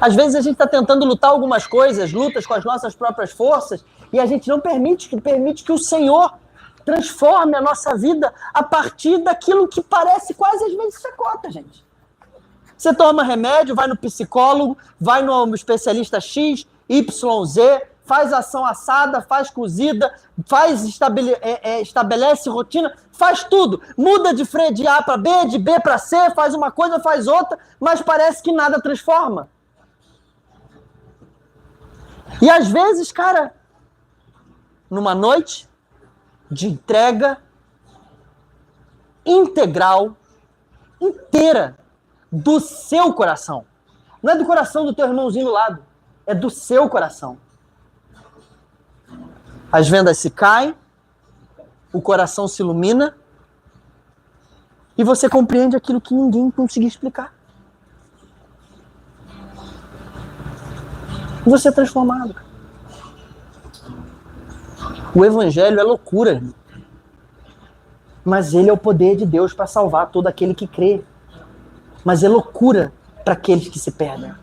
Às vezes a gente está tentando lutar algumas coisas, lutas com as nossas próprias forças, e a gente não permite que o Senhor transforme a nossa vida a partir daquilo que parece quase às vezes chacota, gente. Você toma remédio, vai no psicólogo, vai no especialista X, Y, Z, faz ação assada, faz cozida, estabelece rotina, faz tudo. Muda de A para B, de B para C, faz uma coisa, faz outra, mas parece que nada transforma. E às vezes, cara, numa noite de entrega integral, inteira, do seu coração. Não é do coração do teu irmãozinho do lado, é do seu coração. As vendas se caem, o coração se ilumina e você compreende aquilo que ninguém conseguia explicar. E você é transformado. O evangelho é loucura, irmão. Mas ele é o poder de Deus para salvar todo aquele que crê. Mas é loucura para aqueles que se perdem.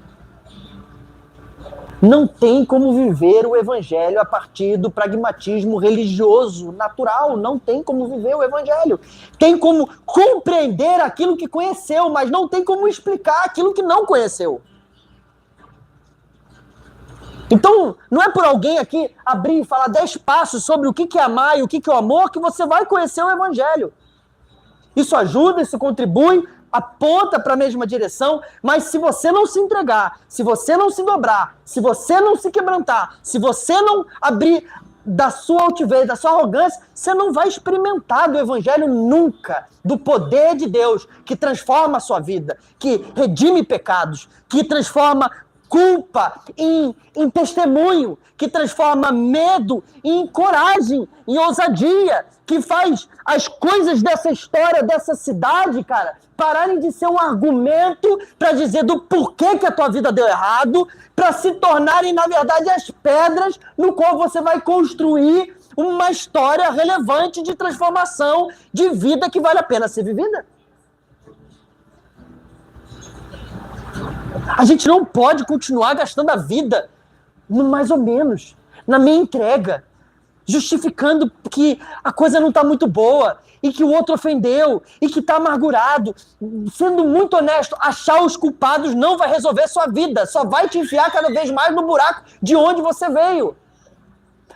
Não tem como viver o evangelho a partir do pragmatismo religioso natural. Não tem como viver o evangelho. Tem como compreender aquilo que conheceu, mas não tem como explicar aquilo que não conheceu. Então, não é por alguém aqui abrir e falar 10 passos sobre o que é amar e o que é o amor que você vai conhecer o evangelho. Isso ajuda, isso contribui, aponta para a mesma direção, mas se você não se entregar, se você não se dobrar, se você não se quebrantar, se você não abrir da sua altivez, da sua arrogância, você não vai experimentar do evangelho nunca, do poder de Deus que transforma a sua vida, que redime pecados, que transforma culpa em testemunho, que transforma medo em coragem, em ousadia, que faz as coisas dessa história, dessa cidade, cara, pararem de ser um argumento para dizer do porquê que a tua vida deu errado, para se tornarem, na verdade, as pedras no qual você vai construir uma história relevante de transformação de vida que vale a pena ser vivida. A gente não pode continuar gastando a vida no mais ou menos, na meia entrega, justificando que a coisa não está muito boa e que o outro ofendeu e que está amargurado. Sendo muito honesto, achar os culpados não vai resolver sua vida, só vai te enfiar cada vez mais no buraco de onde você veio.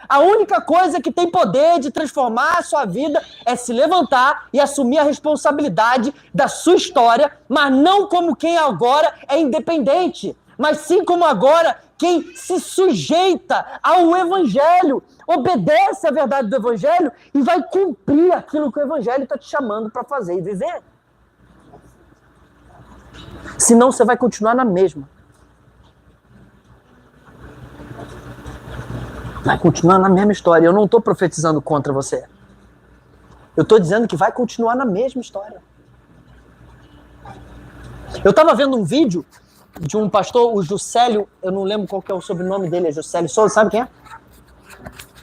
A única coisa que tem poder de transformar a sua vida é se levantar e assumir a responsabilidade da sua história, mas não como quem agora é independente, mas sim como agora quem se sujeita ao evangelho, obedece à verdade do evangelho e vai cumprir aquilo que o evangelho está te chamando para fazer e viver. Senão você vai continuar na mesma. Vai continuar na mesma história. Eu não estou profetizando contra você. Eu estou dizendo que vai continuar na mesma história. Eu estava vendo um vídeo de um pastor, o Juscelio, eu não lembro qual que é o sobrenome dele, é Juscelio Souza, sabe quem é?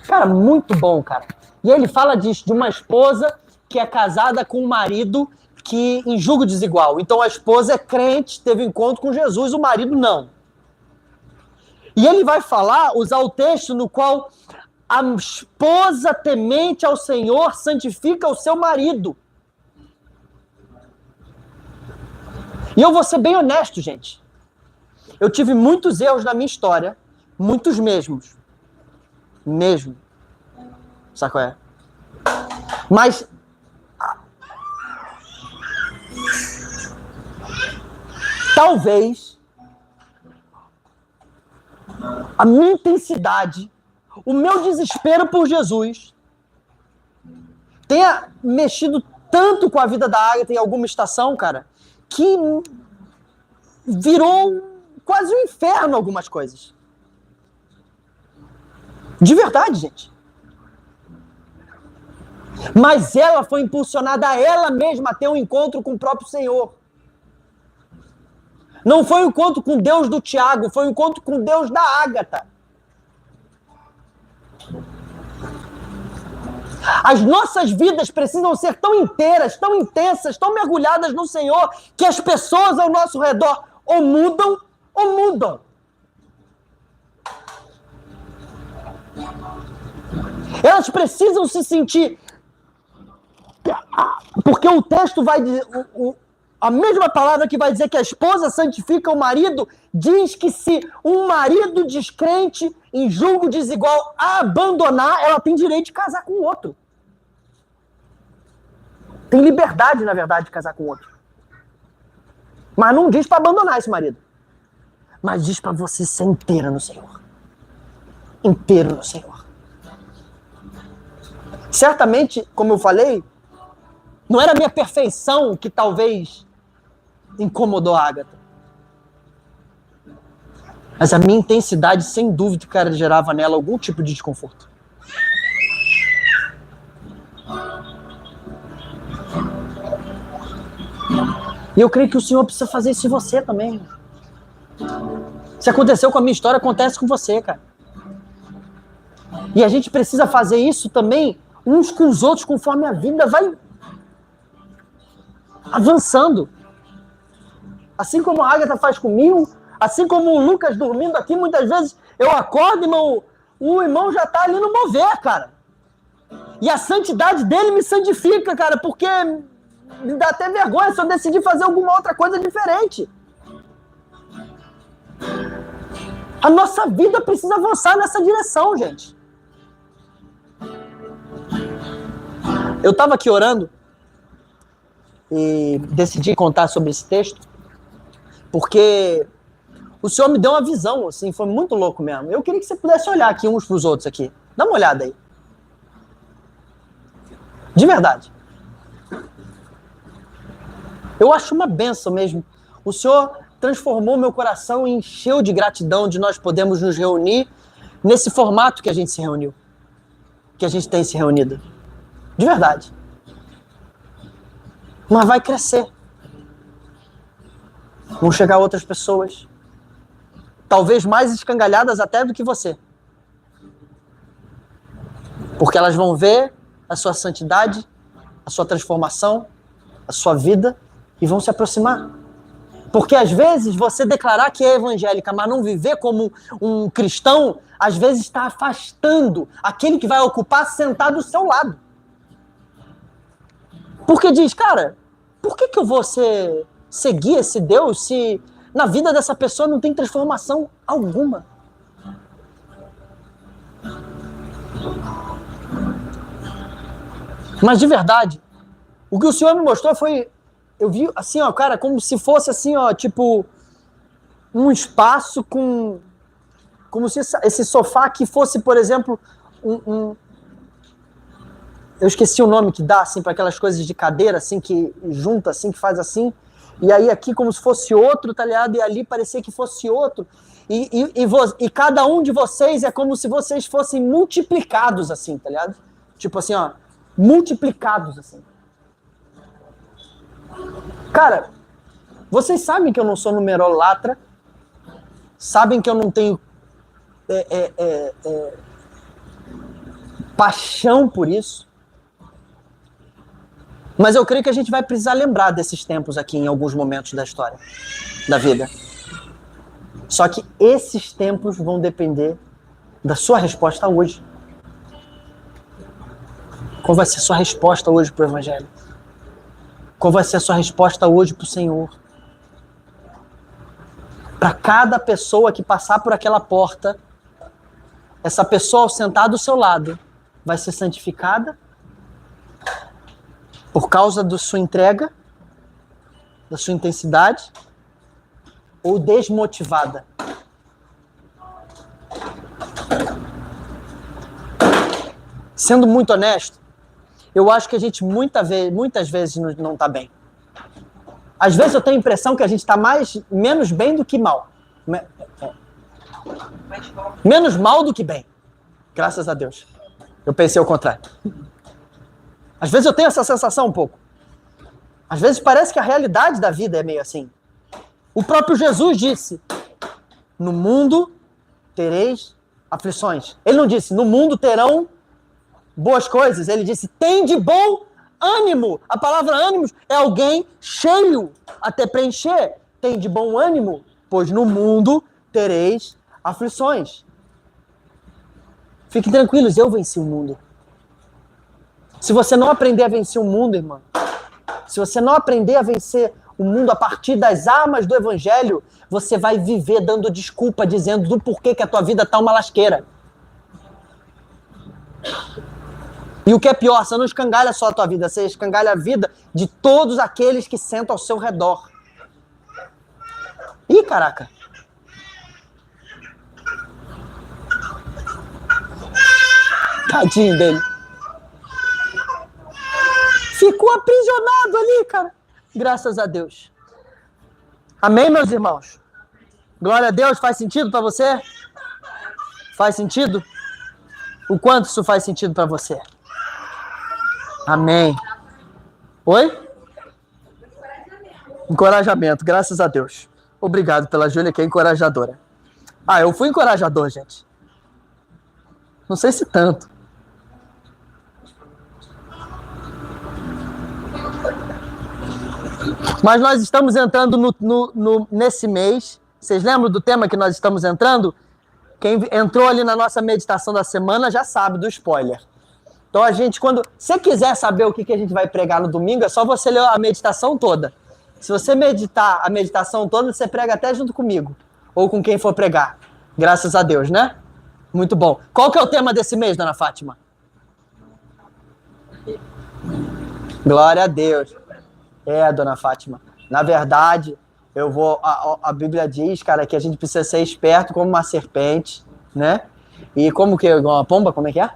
Cara, muito bom, cara. E ele fala de uma esposa que é casada com um marido que em julgo desigual. Então a esposa é crente, teve encontro com Jesus, o marido não. E ele vai usar o texto no qual a esposa temente ao Senhor santifica o seu marido. E eu vou ser bem honesto, gente. Eu tive muitos erros na minha história, muitos mesmos. Mesmo. Sabe qual é? Mas talvez a minha intensidade, o meu desespero por Jesus tenha mexido tanto com a vida da Agatha em alguma estação, cara, que virou quase um inferno algumas coisas. De verdade, gente. Mas ela foi impulsionada a ela mesma a ter um encontro com o próprio Senhor. Não foi um encontro com Deus do Tiago, foi um encontro com Deus da Ágata. As nossas vidas precisam ser tão inteiras, tão intensas, tão mergulhadas no Senhor, que as pessoas ao nosso redor ou mudam ou mudam. Elas precisam se sentir... Porque o texto vai dizer... A mesma palavra que vai dizer que a esposa santifica o marido, diz que se um marido descrente em julgo desigual abandonar, ela tem direito de casar com outro. Tem liberdade, na verdade, de casar com outro. Mas não diz para abandonar esse marido. Mas diz para você ser inteira no Senhor. Inteiro no Senhor. Certamente, como eu falei, não era a minha perfeição que talvez incomodou a Ágata. Mas a minha intensidade, sem dúvida, cara, gerava nela algum tipo de desconforto. E eu creio que o Senhor precisa fazer isso em você também. Se aconteceu com a minha história, acontece com você, cara. E a gente precisa fazer isso também uns com os outros, conforme a vida vai avançando. Assim como a Ágata faz comigo, assim como o Lucas dormindo aqui, muitas vezes eu acordo, irmão, o irmão já tá ali no mover, cara. E a santidade dele me santifica, cara, porque me dá até vergonha se eu decidir fazer alguma outra coisa diferente. A nossa vida precisa avançar nessa direção, gente. Eu estava aqui orando e decidi contar sobre esse texto porque o Senhor me deu uma visão, assim, foi muito louco mesmo. Eu queria que você pudesse olhar aqui uns para os outros aqui. Dá uma olhada aí. De verdade. Eu acho uma bênção mesmo. O Senhor transformou meu coração e encheu de gratidão de nós podermos nos reunir nesse formato que a gente se reuniu. Que a gente tem se reunido. De verdade. Mas vai crescer. Vão chegar outras pessoas. Talvez mais escangalhadas até do que você. Porque elas vão ver a sua santidade, a sua transformação, a sua vida e vão se aproximar. Porque às vezes você declarar que é evangélica, mas não viver como um cristão, às vezes está afastando aquele que vai ocupar sentar do seu lado. Porque diz, cara, por que eu vou seguir esse Deus se na vida dessa pessoa não tem transformação alguma? Mas de verdade, o que o Senhor me mostrou foi, eu vi assim, ó, cara, como se fosse assim, ó, tipo, um espaço com, como se esse sofá aqui fosse, por exemplo, eu esqueci o nome que dá, assim, para aquelas coisas de cadeira, assim, que junta, assim, que faz assim, e aí aqui como se fosse outro, tá ligado? E ali parecia que fosse outro, e cada um de vocês é como se vocês fossem multiplicados, assim, tá ligado? Tipo assim, ó, multiplicados, assim. Cara, vocês sabem que eu não sou numerolatra, sabem que eu não tenho paixão por isso, mas eu creio que a gente vai precisar lembrar desses tempos aqui em alguns momentos da história, da vida. Só que esses tempos vão depender da sua resposta hoje. Qual vai ser a sua resposta hoje para o Evangelho? Qual vai ser a sua resposta hoje para o Senhor? Para cada pessoa que passar por aquela porta, essa pessoa ao sentar do seu lado vai ser santificada por causa da sua entrega, da sua intensidade, ou desmotivada. Sendo muito honesto, eu acho que a gente muitas vezes não está bem. Às vezes eu tenho a impressão que a gente está menos bem do que mal. Menos mal do que bem. Graças a Deus. Eu pensei ao contrário. Às vezes eu tenho essa sensação um pouco. Às vezes parece que a realidade da vida é meio assim. O próprio Jesus disse, no mundo tereis aflições. Ele não disse, no mundo terão boas coisas. Ele disse, tem de bom ânimo. A palavra ânimo é alguém cheio até preencher. Tem de bom ânimo, pois no mundo tereis aflições. Fiquem tranquilos, eu venci o mundo. Se você não aprender a vencer o mundo, irmão, se você não aprender a vencer o mundo a partir das armas do evangelho, você vai viver dando desculpa, dizendo do porquê que a tua vida tá uma lasqueira. E o que é pior, você não escangalha só a tua vida, você escangalha a vida de todos aqueles que sentam ao seu redor. Ih, caraca. Tadinho dele. Ficou aprisionado ali, cara. Graças a Deus. Amém, meus irmãos? Glória a Deus. Faz sentido para você? Faz sentido? O quanto isso faz sentido para você? Amém. Oi? Encorajamento, graças a Deus. Obrigado pela Júlia, que é encorajadora. Ah, eu fui encorajador, gente. Não sei se tanto. Mas nós estamos entrando nesse mês. Vocês lembram do tema que nós estamos entrando? Quem entrou ali na nossa meditação da semana já sabe do spoiler. Então a gente, quando você quiser saber o que a gente vai pregar no domingo, é só você ler a meditação toda. Se você meditar a meditação toda, você prega até junto comigo. Ou com quem for pregar. Graças a Deus, né? Muito bom. Qual que é o tema desse mês, dona Fátima? Glória a Deus. É, dona Fátima. Na verdade, eu vou. A Bíblia diz, cara, que a gente precisa ser esperto como uma serpente, né? E como que uma pomba, como é que é?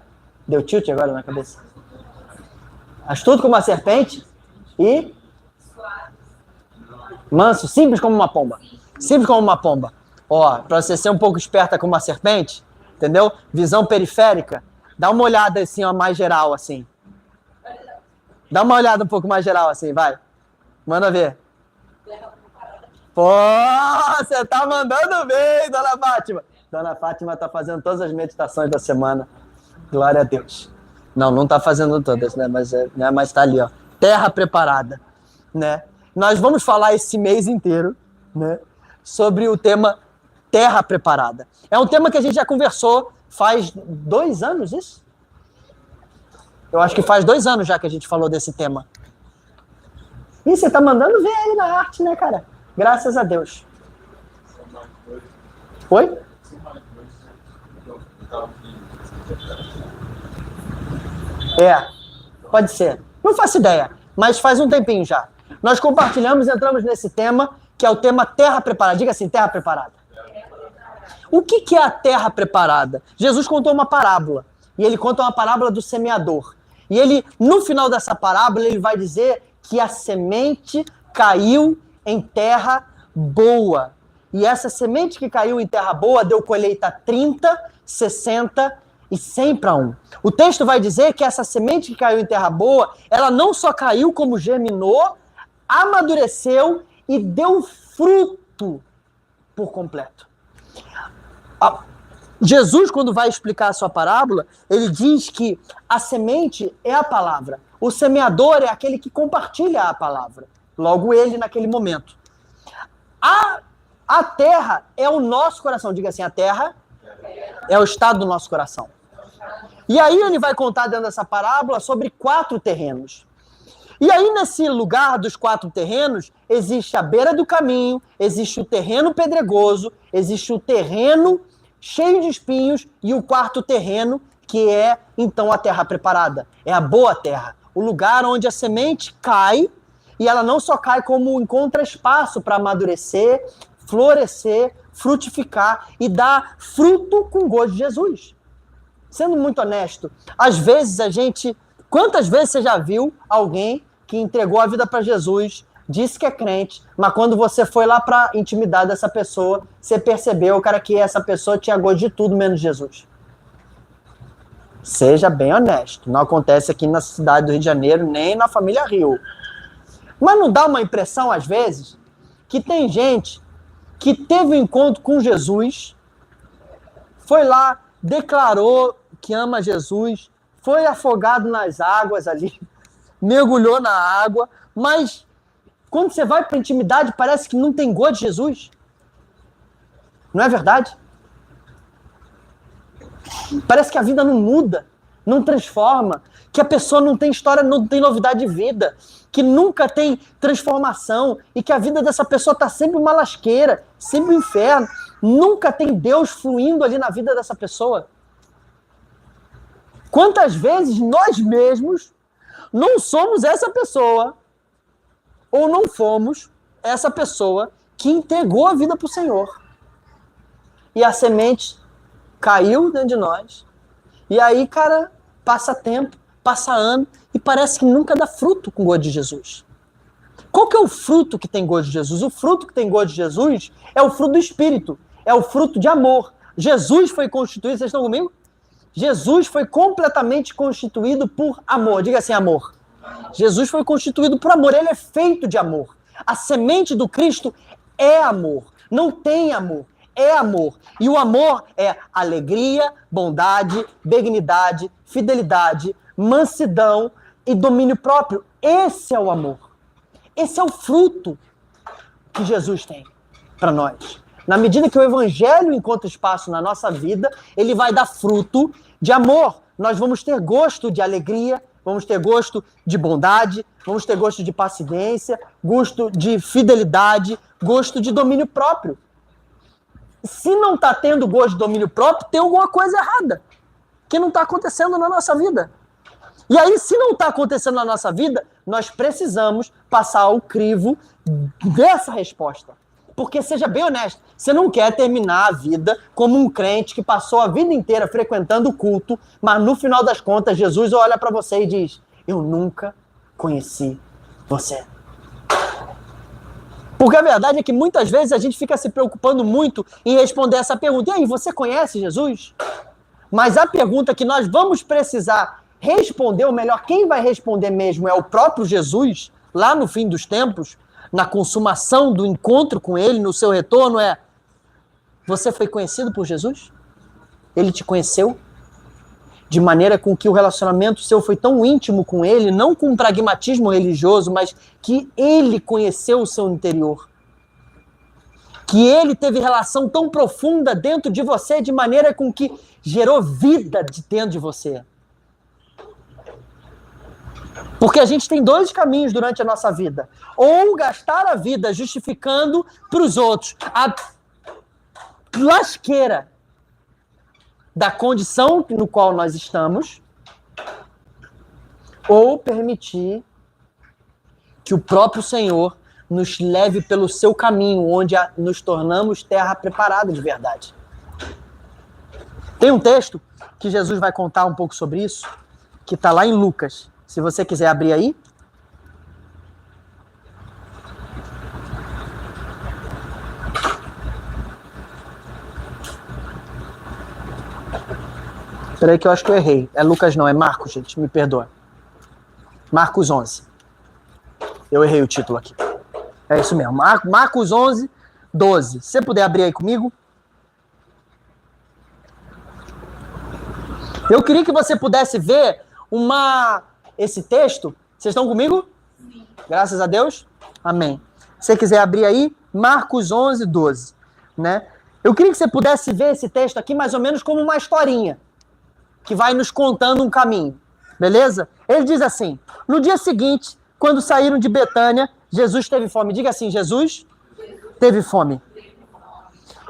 Deu tilt agora na cabeça. Astuto como uma serpente e manso, simples como uma pomba. Simples como uma pomba. Ó, pra você ser um pouco esperta como uma serpente, entendeu? Visão periférica. Dá uma olhada assim, ó, mais geral, assim. Dá uma olhada um pouco mais geral, assim, vai. Manda ver. Pô, você tá mandando bem, dona Fátima. Dona Fátima tá fazendo todas as meditações da semana. Glória a Deus. Não tá fazendo todas, né? Mas tá ali, ó. Terra preparada, né? Nós vamos falar esse mês inteiro, né? Sobre o tema Terra Preparada. É um tema que a gente já conversou faz 2 anos, isso? Eu acho que faz 2 anos já que a gente falou desse tema. Ih, você tá mandando ver aí na arte, né, cara? Graças a Deus. Oi? É, pode ser. Não faço ideia, mas faz um tempinho já. Nós compartilhamos e entramos nesse tema, que é o tema Terra Preparada. Diga assim, Terra Preparada. O que é a Terra Preparada? Jesus contou uma parábola, e ele conta uma parábola do semeador. E ele, no final dessa parábola, ele vai dizer que a semente caiu em terra boa. E essa semente que caiu em terra boa deu colheita 30, 60 e 100 para 1. O texto vai dizer que essa semente que caiu em terra boa, ela não só caiu, como germinou, amadureceu e deu fruto por completo. Jesus, quando vai explicar a sua parábola, ele diz que a semente é a palavra. O semeador é aquele que compartilha a palavra. Logo ele naquele momento. A terra é o nosso coração. Diga assim, a terra é o estado do nosso coração. E aí ele vai contar dentro dessa parábola sobre 4 terrenos. E aí nesse lugar dos 4 terrenos, existe a beira do caminho, existe o terreno pedregoso, existe o terreno cheio de espinhos e o 4º terreno, que é então a terra preparada. É a boa terra. O lugar onde a semente cai, e ela não só cai, como encontra espaço para amadurecer, florescer, frutificar e dar fruto com gosto de Jesus. Sendo muito honesto, às vezes quantas vezes você já viu alguém que entregou a vida para Jesus, disse que é crente, mas quando você foi lá para a intimidade dessa pessoa, você percebeu, cara, que essa pessoa tinha gosto de tudo menos Jesus? Seja bem honesto. Não acontece aqui na cidade do Rio de Janeiro, nem na família Rio. Mas não dá uma impressão, às vezes, que tem gente que teve um encontro com Jesus, foi lá, declarou que ama Jesus, foi afogado nas águas ali, mergulhou na água, mas quando você vai para a intimidade, parece que não tem gosto de Jesus. Não é verdade? Parece que a vida não muda. não transforma, que a pessoa não tem história, não tem novidade de vida, que nunca tem transformação e que a vida dessa pessoa está sempre uma lasqueira, sempre um inferno, nunca tem Deus fluindo ali na vida dessa pessoa. Quantas vezes nós mesmos não somos essa pessoa ou não fomos essa pessoa que entregou a vida para o Senhor. E a semente caiu dentro de nós. E aí, cara, passa tempo, passa ano e parece que nunca dá fruto com gosto de Jesus. Qual que é o fruto que tem gosto de Jesus? O fruto que tem gosto de Jesus é o fruto do Espírito, é o fruto de amor. Jesus foi constituído, vocês estão comigo? Jesus foi completamente constituído por amor. Diga assim, amor. Jesus foi constituído por amor, ele é feito de amor. A semente do Cristo é amor, não tem amor, é amor. E o amor é alegria, bondade, benignidade, fidelidade, mansidão e domínio próprio. Esse é o amor. Esse é o fruto que Jesus tem para nós. Na medida que o Evangelho encontra espaço na nossa vida, ele vai dar fruto de amor. Nós vamos ter gosto de alegria, vamos ter gosto de bondade, vamos ter gosto de paciência, gosto de fidelidade, gosto de domínio próprio. Se não está tendo gosto de domínio próprio, tem alguma coisa errada que não está acontecendo na nossa vida. E aí, se não está acontecendo na nossa vida, nós precisamos passar o crivo dessa resposta. Porque, seja bem honesto, você não quer terminar a vida como um crente que passou a vida inteira frequentando o culto, mas no final das contas, Jesus olha para você e diz: eu nunca conheci você. Porque a verdade é que muitas vezes a gente fica se preocupando muito em responder essa pergunta. E aí, você conhece Jesus? Mas a pergunta que nós vamos precisar responder, ou melhor, quem vai responder mesmo é o próprio Jesus, lá no fim dos tempos, na consumação do encontro com ele, no seu retorno, é: você foi conhecido por Jesus? Ele te conheceu? De maneira com que o relacionamento seu foi tão íntimo com ele, não com um pragmatismo religioso, mas que ele conheceu o seu interior. Que ele teve relação tão profunda dentro de você, de maneira com que gerou vida dentro de você. Porque a gente tem dois caminhos durante a nossa vida. Ou gastar a vida justificando para os outros a lasqueira da condição no qual nós estamos, ou permitir que o próprio Senhor nos leve pelo seu caminho, onde nos tornamos terra preparada de verdade. Tem um texto que Jesus vai contar um pouco sobre isso, que está lá em Lucas. Se você quiser abrir aí. Espera aí que eu acho que eu errei. É Lucas não, é Marcos, gente, me perdoa. Marcos 11. Eu errei o título aqui. É isso mesmo, Marcos 11, 12. Se você puder abrir aí comigo. Eu queria que você pudesse ver esse texto. Vocês estão comigo? Sim. Graças a Deus. Amém. Se você quiser abrir aí, Marcos 11, 12. Né? Eu queria que você pudesse ver esse texto aqui mais ou menos como uma historinha que vai nos contando um caminho. Beleza? Ele diz assim: no dia seguinte, quando saíram de Betânia, Jesus teve fome. Diga assim: Jesus teve fome.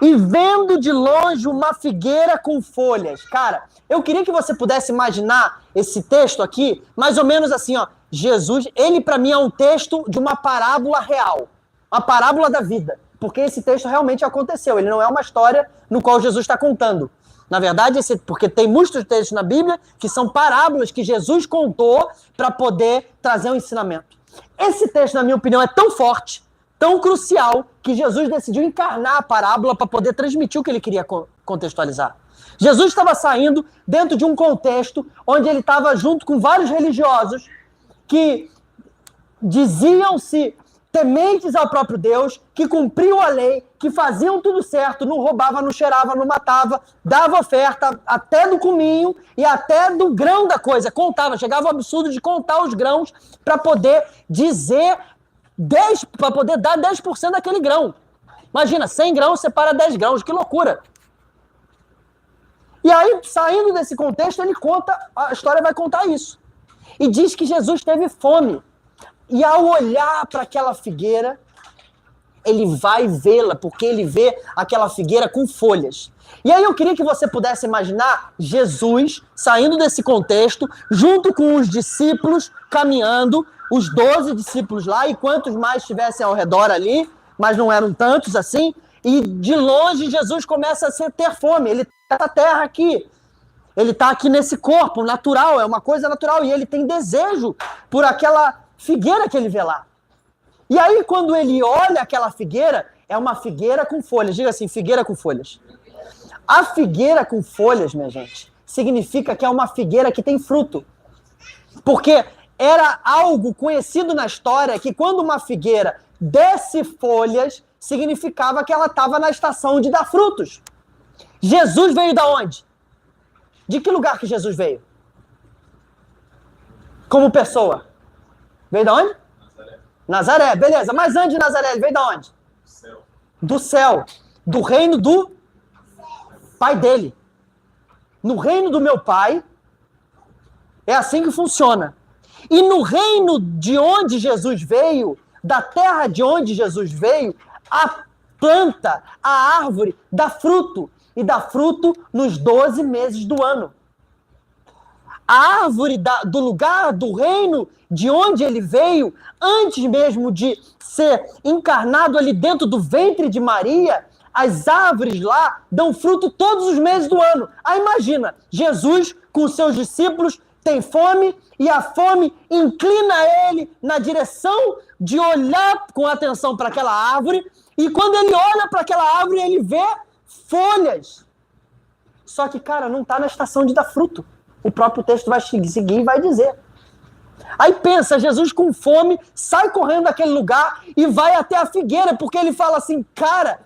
E vendo de longe uma figueira com folhas. Cara, eu queria que você pudesse imaginar esse texto aqui, mais ou menos assim, ó. Jesus, ele para mim é um texto de uma parábola real. Uma parábola da vida. Porque esse texto realmente aconteceu. Ele não é uma história no qual Jesus está contando. Na verdade, porque tem muitos textos na Bíblia que são parábolas que Jesus contou para poder trazer um ensinamento. Esse texto, na minha opinião, é tão forte, tão crucial, que Jesus decidiu encarnar a parábola para poder transmitir o que ele queria contextualizar. Jesus estava saindo dentro de um contexto onde ele estava junto com vários religiosos que diziam-se tementes ao próprio Deus, que cumpriam a lei, que faziam tudo certo, não roubava, não cheirava, não matava, dava oferta até do cominho e até do grão da coisa, contava, chegava o absurdo de contar os grãos para poder dizer 10, para poder dar 10% daquele grão. Imagina, 100 grãos separa 10 grãos, que loucura. E aí, saindo desse contexto, ele conta, a história vai contar isso. E diz que Jesus teve fome. E ao olhar para aquela figueira, ele vai vê-la, porque ele vê aquela figueira com folhas. E aí eu queria que você pudesse imaginar Jesus saindo desse contexto, junto com os discípulos caminhando, os 12 discípulos lá, e quantos mais estivessem ao redor ali, mas não eram tantos assim, e de longe Jesus começa a ter fome. Ele está na terra aqui, ele está aqui nesse corpo natural, é uma coisa natural, e ele tem desejo por aquela figueira que ele vê lá. E aí, quando ele olha aquela figueira, é uma figueira com folhas. Diga assim, figueira com folhas. A figueira com folhas, minha gente, significa que é uma figueira que tem fruto. Porque era algo conhecido na história que quando uma figueira desse folhas, significava que ela estava na estação de dar frutos. Jesus veio da onde? De que lugar que Jesus veio? Como pessoa? Veio da onde? Nazaré, beleza. Mas antes de Nazaré, ele veio da onde? Do céu. Do céu. Do reino do pai dele. No reino do meu pai, é assim que funciona. E no reino de onde Jesus veio, da terra de onde Jesus veio, a planta, a árvore, dá fruto. E dá fruto nos 12 meses do ano. A árvore do lugar, do reino de onde ele veio, antes mesmo de ser encarnado ali dentro do ventre de Maria, as árvores lá dão fruto todos os meses do ano. Aí imagina, Jesus com seus discípulos tem fome e a fome inclina ele na direção de olhar com atenção para aquela árvore, e quando ele olha para aquela árvore, ele vê folhas. Só que, cara, não está na estação de dar fruto. O próprio texto vai seguir e vai dizer. Aí pensa, Jesus com fome, sai correndo daquele lugar e vai até a figueira, porque ele fala assim, cara,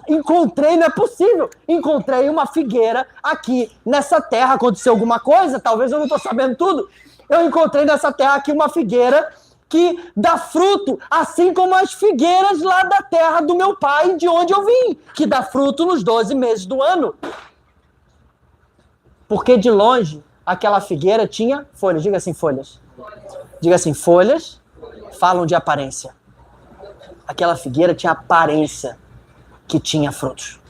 encontrei, não é possível, encontrei uma figueira aqui nessa terra, aconteceu alguma coisa, talvez eu não estou sabendo tudo, eu encontrei nessa terra aqui uma figueira que dá fruto, assim como as figueiras lá da terra do meu pai, de onde eu vim, que dá fruto nos 12 meses do ano. Porque de longe, aquela figueira tinha folhas. Diga assim, folhas. Diga assim, folhas falam de aparência. Aquela figueira tinha aparência que tinha frutos.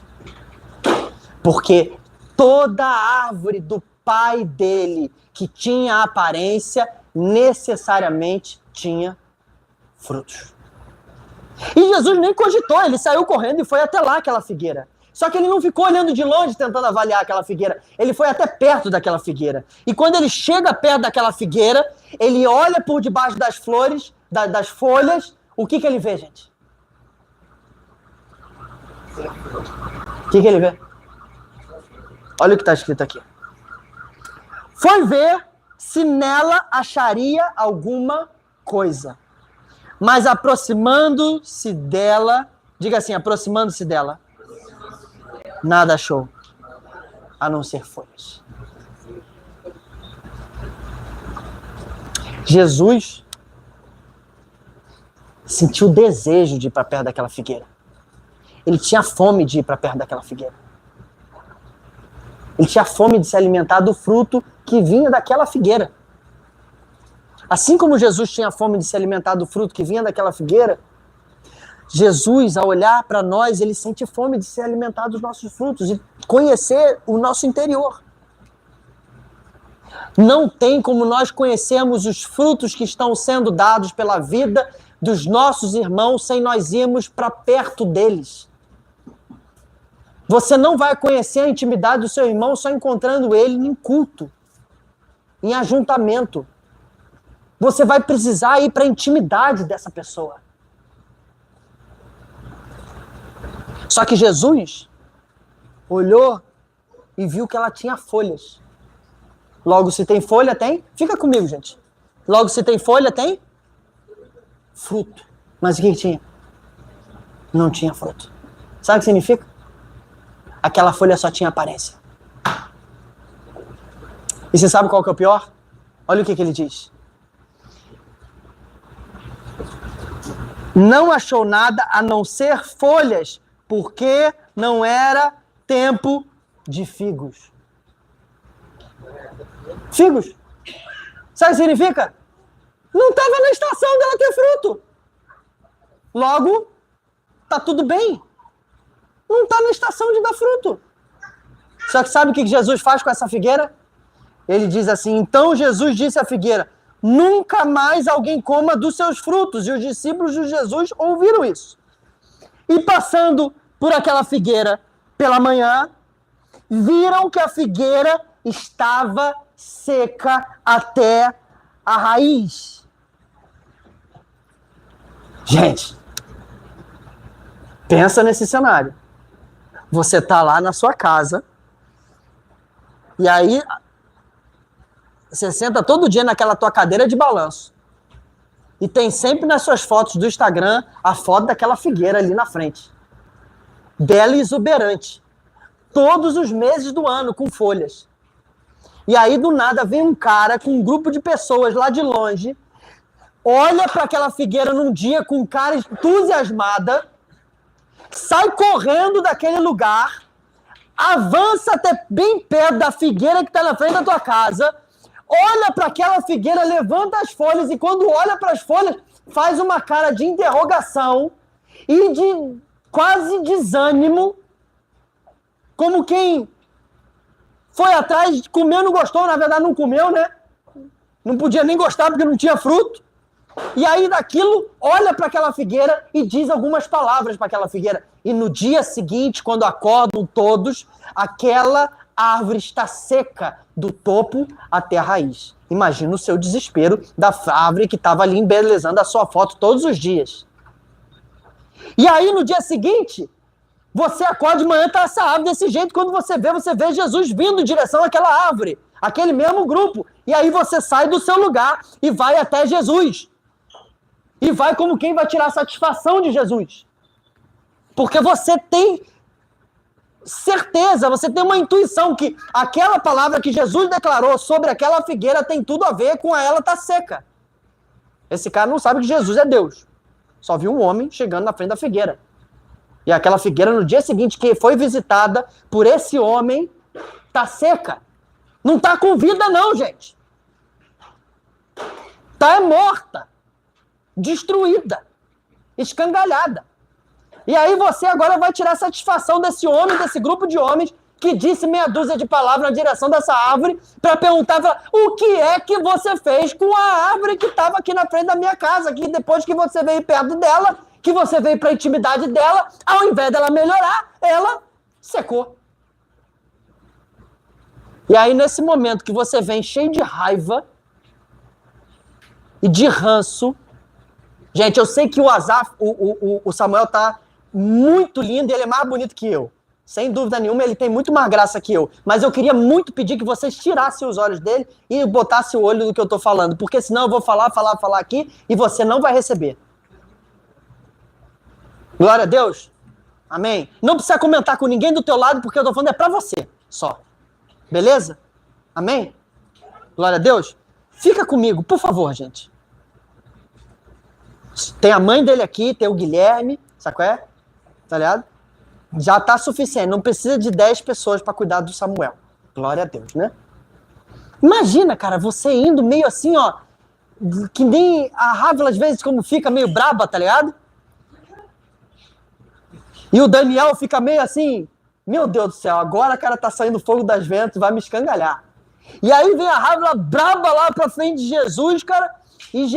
Porque toda árvore do pai dele que tinha aparência, necessariamente tinha frutos. E Jesus nem cogitou, ele saiu correndo e foi até lá aquela figueira. Só que ele não ficou olhando de longe tentando avaliar aquela figueira. Ele foi até perto daquela figueira. E quando ele chega perto daquela figueira, ele olha por debaixo das flores, das folhas. O que ele vê, gente? O que ele vê? Olha o que está escrito aqui. Foi ver se nela acharia alguma coisa. Mas aproximando-se dela, diga assim, aproximando-se dela, nada achou, a não ser folhas. Jesus sentiu o desejo de ir para perto daquela figueira. Ele tinha fome de ir para perto daquela figueira. Ele tinha fome de se alimentar do fruto que vinha daquela figueira. Assim como Jesus tinha fome de se alimentar do fruto que vinha daquela figueira, Jesus, ao olhar para nós, ele sente fome de se alimentar dos nossos frutos e conhecer o nosso interior. Não tem como nós conhecermos os frutos que estão sendo dados pela vida dos nossos irmãos sem nós irmos para perto deles. Você não vai conhecer a intimidade do seu irmão só encontrando ele em culto, em ajuntamento. Você vai precisar ir para a intimidade dessa pessoa. Só que Jesus olhou e viu que ela tinha folhas. Logo, se tem folha, tem... Fica comigo, gente. Logo, se tem folha, tem... fruto. Mas o que tinha? Não tinha fruto. Sabe o que significa? Aquela folha só tinha aparência. E você sabe qual que é o pior? Olha o que ele diz. Não achou nada a não ser folhas, porque não era tempo de figos. Figos. Sabe o que significa? Não estava na estação dela ter fruto. Logo, tá tudo bem. Não está na estação de dar fruto. Só que sabe o que Jesus faz com essa figueira? Ele diz assim, então Jesus disse à figueira, nunca mais alguém coma dos seus frutos. E os discípulos de Jesus ouviram isso. E passando por aquela figueira pela manhã, viram que a figueira estava seca até a raiz. Gente, pensa nesse cenário. Você está lá na sua casa, e aí você senta todo dia naquela tua cadeira de balanço. E tem sempre nas suas fotos do Instagram a foto daquela figueira ali na frente. Bela e exuberante. Todos os meses do ano, com folhas. E aí, do nada, vem um cara com um grupo de pessoas lá de longe, olha para aquela figueira num dia com cara entusiasmada, sai correndo daquele lugar, avança até bem perto da figueira que está na frente da tua casa, olha para aquela figueira, levanta as folhas e quando olha para as folhas, faz uma cara de interrogação e de quase desânimo, como quem foi atrás, comeu, não gostou, na verdade não comeu, né? Não podia nem gostar porque não tinha fruto. E aí daquilo, olha para aquela figueira e diz algumas palavras para aquela figueira. E no dia seguinte, quando acordam todos, aquela árvore está seca do topo até a raiz. Imagina o seu desespero da árvore que estava ali embelezando a sua foto todos os dias. E aí no dia seguinte, você acorda de manhã e está essa árvore desse jeito. Quando você vê Jesus vindo em direção àquela árvore, aquele mesmo grupo. E aí você sai do seu lugar e vai até Jesus. E vai como quem vai tirar satisfação de Jesus. Porque você tem certeza, você tem uma intuição que aquela palavra que Jesus declarou sobre aquela figueira tem tudo a ver com ela estar seca. Esse cara não sabe que Jesus é Deus. Só viu um homem chegando na frente da figueira. E aquela figueira, no dia seguinte, que foi visitada por esse homem, tá seca. Não tá com vida, não, gente. Tá morta. Destruída. Escangalhada. E aí você agora vai tirar satisfação desse homem, desse grupo de homens, que disse meia dúzia de palavras na direção dessa árvore, para perguntar, o que é que você fez com a árvore que estava aqui na frente da minha casa, que depois que você veio perto dela, que você veio para a intimidade dela, ao invés dela melhorar, ela secou. E aí, nesse momento que você vem cheio de raiva e de ranço, gente, eu sei que o Samuel tá muito lindo e ele é mais bonito que eu. Sem dúvida nenhuma, ele tem muito mais graça que eu. Mas eu queria muito pedir que vocês tirassem os olhos dele e botassem o olho no que eu tô falando, porque senão eu vou falar aqui e você não vai receber. Glória a Deus. Amém? Não precisa comentar com ninguém do teu lado, porque eu tô falando é pra você, só. Beleza? Amém? Glória a Deus. Fica comigo, por favor, gente. Tem a mãe dele aqui, tem o Guilherme, sabe qual é? Tá ligado? Já tá suficiente, não precisa de 10 pessoas pra cuidar do Samuel. Glória a Deus, né? Imagina, cara, você indo meio assim, ó, que nem a Rávila às vezes como fica meio braba, tá ligado? E o Daniel fica meio assim, meu Deus do céu, agora, cara, tá saindo fogo das ventas, vai me escangalhar. E aí vem a Rávila braba lá pra frente de Jesus, cara, e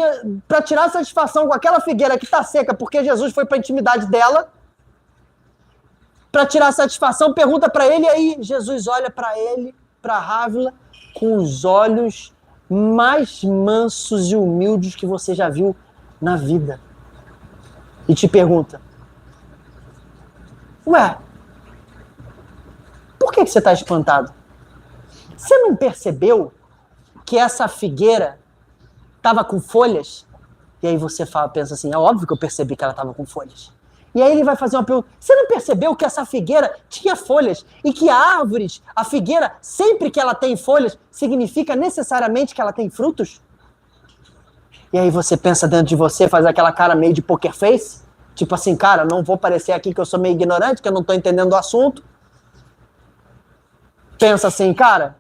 pra tirar satisfação com aquela figueira que tá seca, porque Jesus foi pra intimidade dela, pra tirar satisfação, pergunta pra ele, e aí Jesus olha pra ele, pra Rávila, com os olhos mais mansos e humildes que você já viu na vida. E te pergunta, ué, por que você está espantado? Você não percebeu que essa figueira estava com folhas? E aí você pensa assim, é óbvio que eu percebi que ela estava com folhas. E aí ele vai fazer uma pergunta, você não percebeu que essa figueira tinha folhas e que a figueira, sempre que ela tem folhas, significa necessariamente que ela tem frutos? E aí você pensa dentro de você, faz aquela cara meio de poker face, tipo assim, cara, não vou parecer aqui que eu sou meio ignorante, que eu não estou entendendo o assunto. Pensa assim, cara,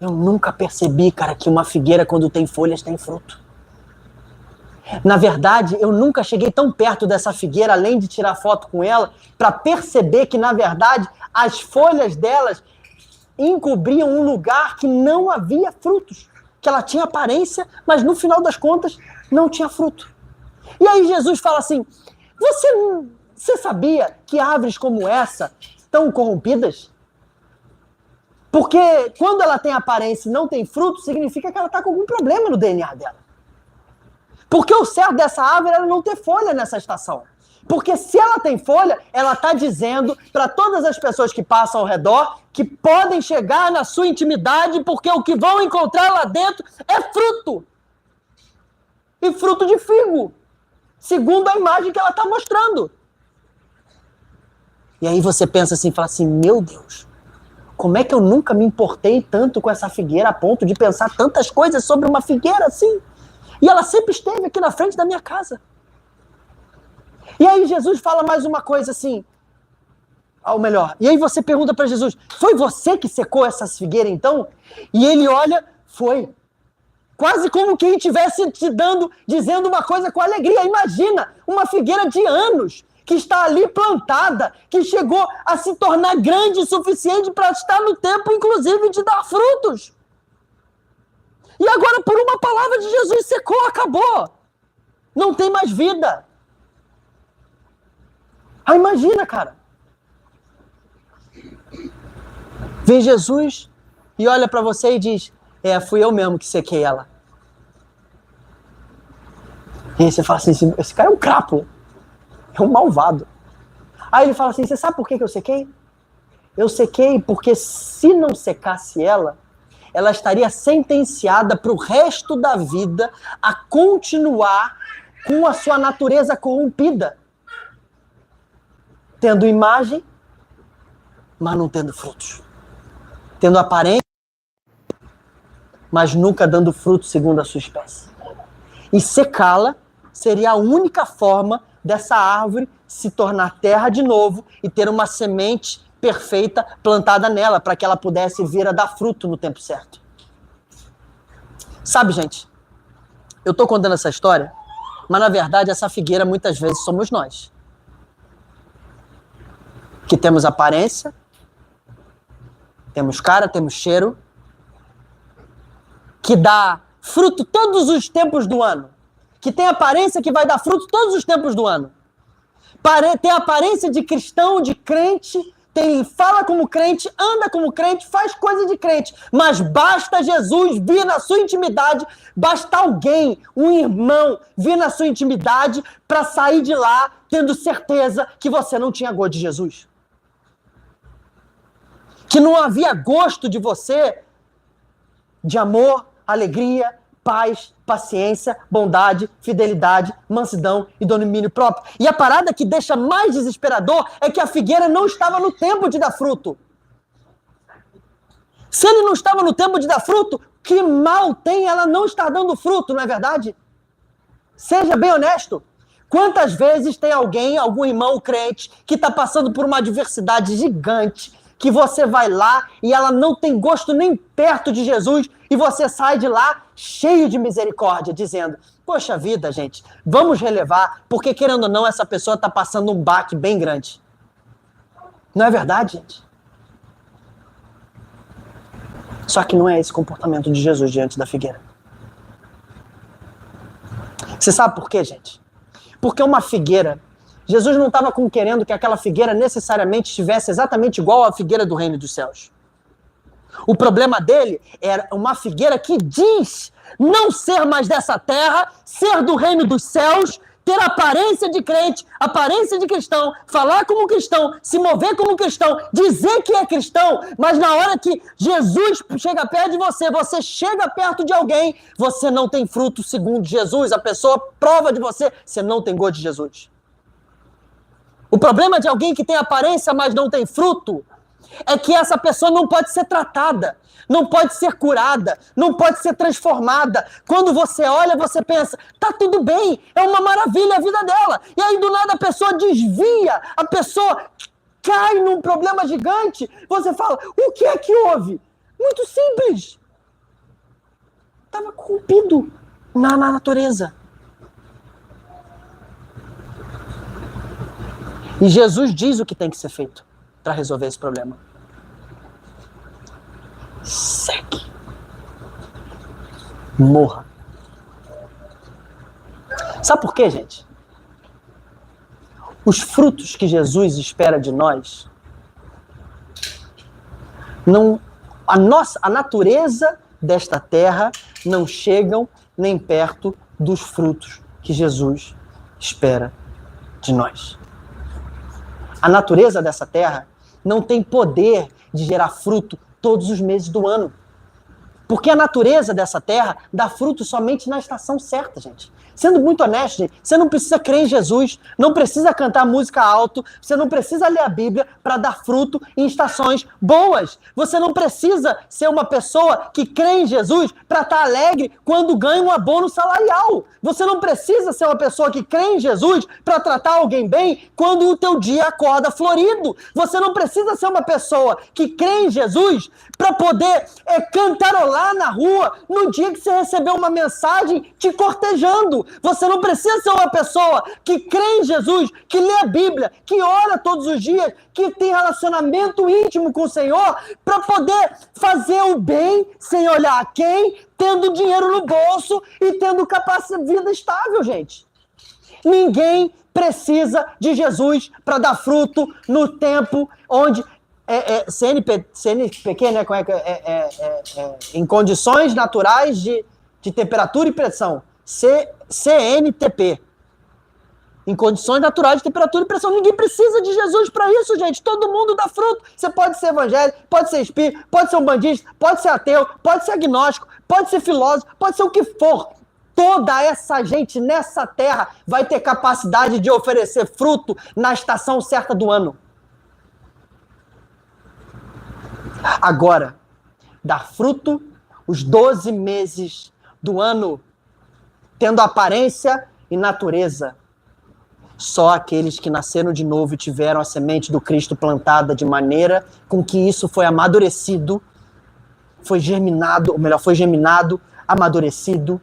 Eu nunca percebi, cara, que uma figueira, quando tem folhas, tem fruto. Na verdade, eu nunca cheguei tão perto dessa figueira, além de tirar foto com ela, para perceber que, na verdade, as folhas delas encobriam um lugar que não havia frutos. Que ela tinha aparência, mas no final das contas, não tinha fruto. E aí Jesus fala assim, você sabia que árvores como essa estão corrompidas? Porque quando ela tem aparência e não tem fruto, significa que ela está com algum problema no DNA dela. Porque o certo dessa árvore era não ter folha nessa estação. Porque se ela tem folha, ela está dizendo para todas as pessoas que passam ao redor que podem chegar na sua intimidade porque o que vão encontrar lá dentro é fruto. E fruto de figo. Segundo a imagem que ela está mostrando. E aí você pensa assim, fala assim, meu Deus, como é que eu nunca me importei tanto com essa figueira a ponto de pensar tantas coisas sobre uma figueira assim? E ela sempre esteve aqui na frente da minha casa. E aí Jesus fala mais uma coisa assim, ou melhor, e aí você pergunta para Jesus, foi você que secou essa figueira então? E ele olha, foi. Quase como quem estivesse dizendo uma coisa com alegria. Imagina, uma figueira de anos, que está ali plantada, que chegou a se tornar grande o suficiente para estar no tempo, inclusive, de dar frutos. E agora, por uma palavra de Jesus, secou, acabou. Não tem mais vida. Ah, imagina, cara. Vem Jesus e olha para você e diz, fui eu mesmo que sequei ela. E aí você fala assim, esse cara é um crápula. É um malvado. Aí ele fala assim, você sabe por que eu sequei? Eu sequei porque se não secasse ela estaria sentenciada para o resto da vida a continuar com a sua natureza corrompida. Tendo imagem, mas não tendo frutos. Tendo aparência, mas nunca dando fruto segundo a sua espécie. E secá-la seria a única forma dessa árvore se tornar terra de novo e ter uma semente perfeita plantada nela, para que ela pudesse vir a dar fruto no tempo certo. Sabe, gente, eu estou contando essa história, mas na verdade essa figueira muitas vezes somos nós. Que temos aparência, temos cara, temos cheiro, que dá fruto todos os tempos do ano, que tem aparência que vai dar fruto todos os tempos do ano. Tem aparência de cristão, de crente, fala como crente, anda como crente, faz coisa de crente, mas basta Jesus vir na sua intimidade, basta alguém, um irmão, vir na sua intimidade para sair de lá tendo certeza que você não tinha gosto de Jesus. Que não havia gosto de você, de amor, alegria, paz, paciência, bondade, fidelidade, mansidão e domínio próprio. E a parada que deixa mais desesperador é que a figueira não estava no tempo de dar fruto. Se ele não estava no tempo de dar fruto, que mal tem ela não estar dando fruto, não é verdade? Seja bem honesto. Quantas vezes tem alguém, algum irmão crente, que está passando por uma adversidade gigante, que você vai lá e ela não tem gosto nem perto de Jesus e você sai de lá cheio de misericórdia, dizendo, poxa vida, gente, vamos relevar, porque querendo ou não, essa pessoa está passando um baque bem grande. Não é verdade, gente? Só que não é esse comportamento de Jesus diante da figueira. Você sabe por quê, gente? Porque uma figueira, Jesus não estava querendo que aquela figueira necessariamente estivesse exatamente igual à figueira do reino dos céus. O problema dele era uma figueira que diz não ser mais dessa terra, ser do reino dos céus, ter aparência de crente, aparência de cristão, falar como cristão, se mover como cristão, dizer que é cristão, mas na hora que Jesus chega perto de você, você chega perto de alguém, você não tem fruto segundo Jesus, a pessoa prova de você, você não tem gosto de Jesus. O problema de alguém que tem aparência, mas não tem fruto, é que essa pessoa não pode ser tratada, não pode ser curada, não pode ser transformada. Quando você olha, você pensa, tá tudo bem, é uma maravilha a vida dela. E aí do nada a pessoa desvia, a pessoa cai num problema gigante. Você fala, o que é que houve? Muito simples. estava corrompido na natureza. E Jesus diz o que tem que ser feito para resolver esse problema. Segue. Morra. Sabe por quê, gente? Os frutos que Jesus espera de nós, a natureza desta terra não chegam nem perto dos frutos que Jesus espera de nós. A natureza dessa terra não tem poder de gerar fruto todos os meses do ano. Porque a natureza dessa terra dá fruto somente na estação certa, gente. Sendo muito honesto, gente, você não precisa crer em Jesus, não precisa cantar música alto, você não precisa ler a Bíblia para dar fruto em estações boas. Você não precisa ser uma pessoa que crê em Jesus para estar alegre quando ganha um abono salarial. Você não precisa ser uma pessoa que crê em Jesus para tratar alguém bem quando o teu dia acorda florido. Você não precisa ser uma pessoa que crê em Jesus para poder cantarolar na rua no dia que você recebeu uma mensagem te cortejando. Você não precisa ser uma pessoa que crê em Jesus, que lê a Bíblia, que ora todos os dias, que tem relacionamento íntimo com o Senhor para poder fazer o bem sem olhar a quem, tendo dinheiro no bolso e tendo capacidade de vida estável, gente. Ninguém precisa de Jesus para dar fruto no tempo onde CNPq, né? Em condições naturais de temperatura e pressão. CNTP. Em condições naturais de temperatura e pressão. Ninguém precisa de Jesus para isso, gente. Todo mundo dá fruto. Você pode ser evangélico, pode ser espírita, pode ser um bandista, pode ser ateu, pode ser agnóstico, pode ser filósofo, pode ser o que for. Toda essa gente nessa terra vai ter capacidade de oferecer fruto na estação certa do ano. Agora, dar fruto os 12 meses do ano, tendo aparência e natureza. Só aqueles que nasceram de novo e tiveram a semente do Cristo plantada de maneira com que isso foi amadurecido, foi germinado, amadurecido,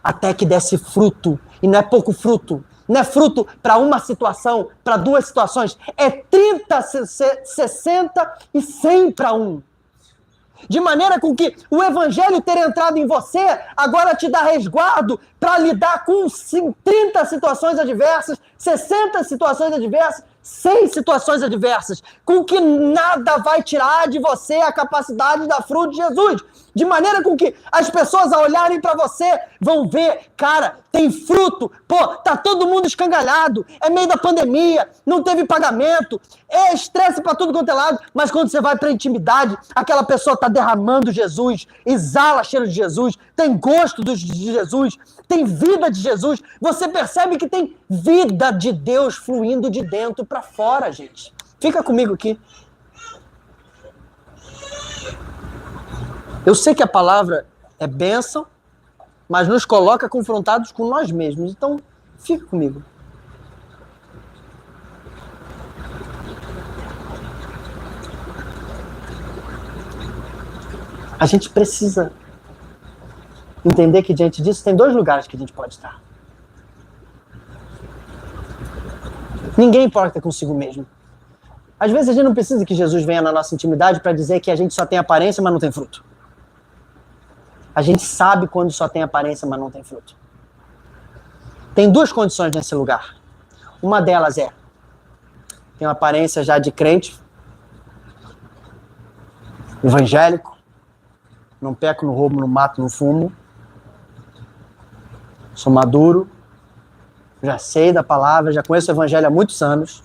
até que desse fruto. E não é pouco fruto. Não é fruto para uma situação, para duas situações. É 30, 60 e 100 para um. De maneira com que o evangelho ter entrado em você agora te dá resguardo para lidar com 30 situações adversas, 60 situações adversas, 100 situações adversas, com que nada vai tirar de você a capacidade de dar fruto de Jesus. De maneira com que as pessoas, ao olharem para você, vão ver, cara, tem fruto, tá todo mundo escangalhado, é meio da pandemia, não teve pagamento, é estresse para tudo quanto é lado, mas quando você vai para a intimidade, aquela pessoa está derramando Jesus, exala cheiro de Jesus, tem gosto de Jesus, tem vida de Jesus, você percebe que tem vida de Deus fluindo de dentro para fora, gente. Fica comigo aqui. Eu sei que a palavra é bênção, mas nos coloca confrontados com nós mesmos. Então, fica comigo. A gente precisa entender que diante disso tem dois lugares que a gente pode estar. Ninguém importa consigo mesmo. Às vezes a gente não precisa que Jesus venha na nossa intimidade para dizer que a gente só tem aparência, mas não tem fruto. A gente sabe quando só tem aparência, mas não tem fruto. Tem duas condições nesse lugar. Uma delas tem uma aparência já de crente, evangélico, não peco, não roubo, não mato, não fumo, sou maduro, já sei da palavra, já conheço o evangelho há muitos anos.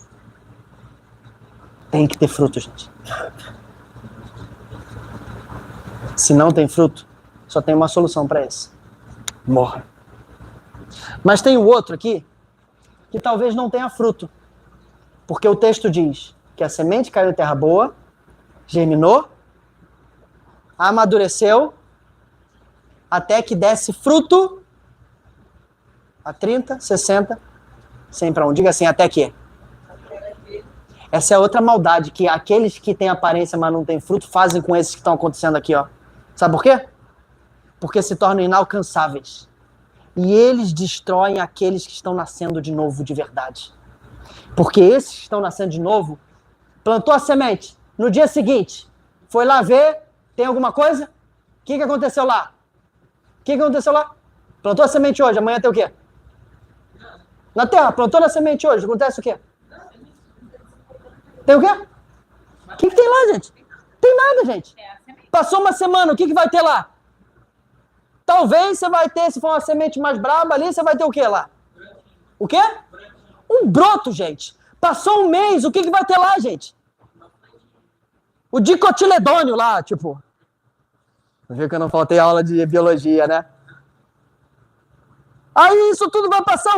Tem que ter fruto, gente. Se não tem fruto, só tem uma solução para isso. Morra. Mas tem o outro aqui, que talvez não tenha fruto. Porque o texto diz que a semente caiu em terra boa, germinou, amadureceu, até que desse fruto a 30, 60, 100 para 1. Diga assim, até que. Essa é outra maldade que aqueles que têm aparência, mas não têm fruto, fazem com esses que estão acontecendo aqui, ó. Sabe por quê? porque se tornam inalcançáveis. E eles destroem aqueles que estão nascendo de novo de verdade. Porque esses que estão nascendo de novo, plantou a semente, no dia seguinte, foi lá ver, tem alguma coisa? O que aconteceu lá? O que aconteceu lá? Plantou a semente hoje, amanhã tem o quê? Na terra, plantou a semente hoje, acontece o quê? Tem o quê? O que tem lá, gente? Tem nada, gente. Passou uma semana, o que vai ter lá? Talvez você vai ter, se for uma semente mais braba ali, você vai ter o quê lá? O quê? Um broto, gente. Passou um mês, o que vai ter lá, gente? O dicotiledônio lá, tipo. Viu que eu não faltei aula de biologia, né? Aí isso tudo vai passar,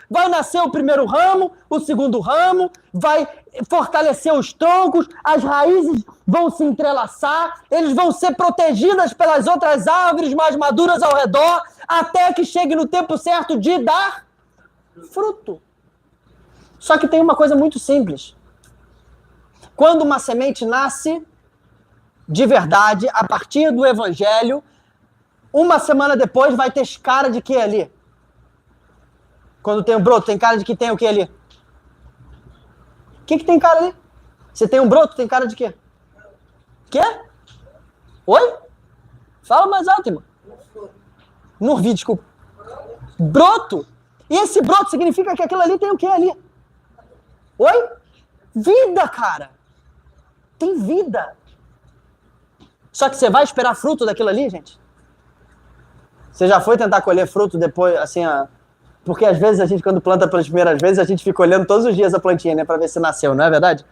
vai nascer o primeiro ramo, o segundo ramo, vai fortalecer os troncos, as raízes vão se entrelaçar, eles vão ser protegidas pelas outras árvores mais maduras ao redor, até que chegue no tempo certo de dar fruto. Só que tem uma coisa muito simples. Quando uma semente nasce de verdade, a partir do evangelho, uma semana depois vai ter cara de quê ali? Quando tem um broto, tem cara de que tem o que ali? O que tem cara ali? Você tem um broto, tem cara de quê? Quê? Oi? Fala mais alto, irmão. Não ouvi, desculpa. Broto. E esse broto significa que aquilo ali tem o que ali? Oi? Vida, cara. Tem vida. Só que você vai esperar fruto daquilo ali, gente? Você já foi tentar colher fruto depois, assim, porque às vezes a gente, quando planta pelas primeiras vezes, a gente fica olhando todos os dias a plantinha, né? Pra ver se nasceu, não é verdade?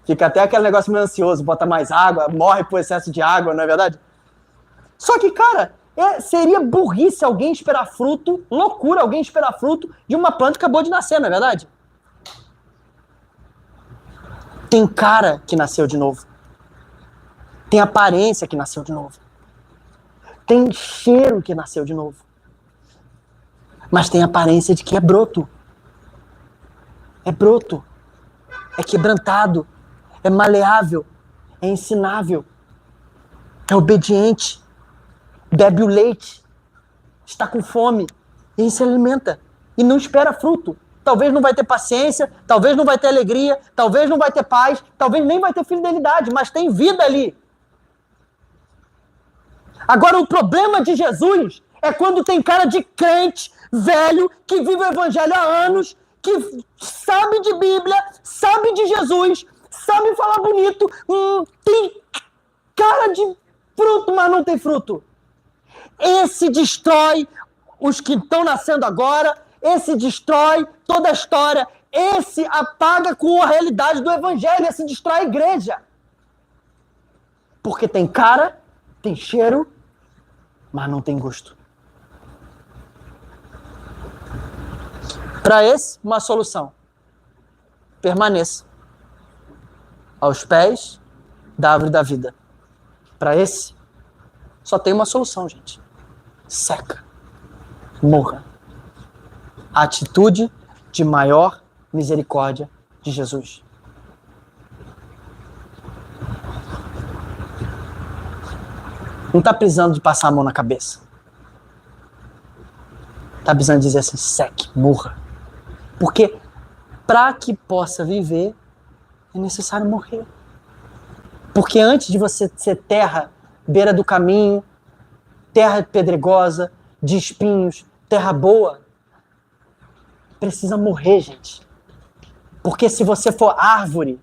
Fica até aquele negócio meio ansioso, bota mais água, morre por excesso de água, não é verdade? Só que, cara, seria burrice alguém esperar fruto, loucura alguém esperar fruto de uma planta que acabou de nascer, não é verdade? Tem cara que nasceu de novo. Tem aparência que nasceu de novo. Tem cheiro que nasceu de novo. Mas tem aparência de que é broto. É broto. É quebrantado. É maleável. É ensinável. É obediente. Bebe o leite. Está com fome. E se alimenta. E não espera fruto. Talvez não vai ter paciência. Talvez não vai ter alegria. Talvez não vai ter paz. Talvez nem vai ter fidelidade. Mas tem vida ali. Agora, o problema de Jesus é quando tem cara de crente, velho, que vive o evangelho há anos, que sabe de Bíblia, sabe de Jesus, sabe falar bonito, tem cara de fruto, mas não tem fruto. Esse destrói os que estão nascendo agora, esse destrói toda a história, esse apaga com a realidade do evangelho, esse destrói a igreja. Porque tem cara, tem cheiro, mas não tem gosto. Para esse, uma solução. Permaneça aos pés da árvore da vida. Para esse, só tem uma solução, gente. Seca. Morra. A atitude de maior misericórdia de Jesus. Não está precisando de passar a mão na cabeça. Está precisando dizer assim, seque, morra. Porque para que possa viver, é necessário morrer. Porque antes de você ser terra, beira do caminho, terra pedregosa, de espinhos, terra boa, precisa morrer, gente. Porque se você for árvore,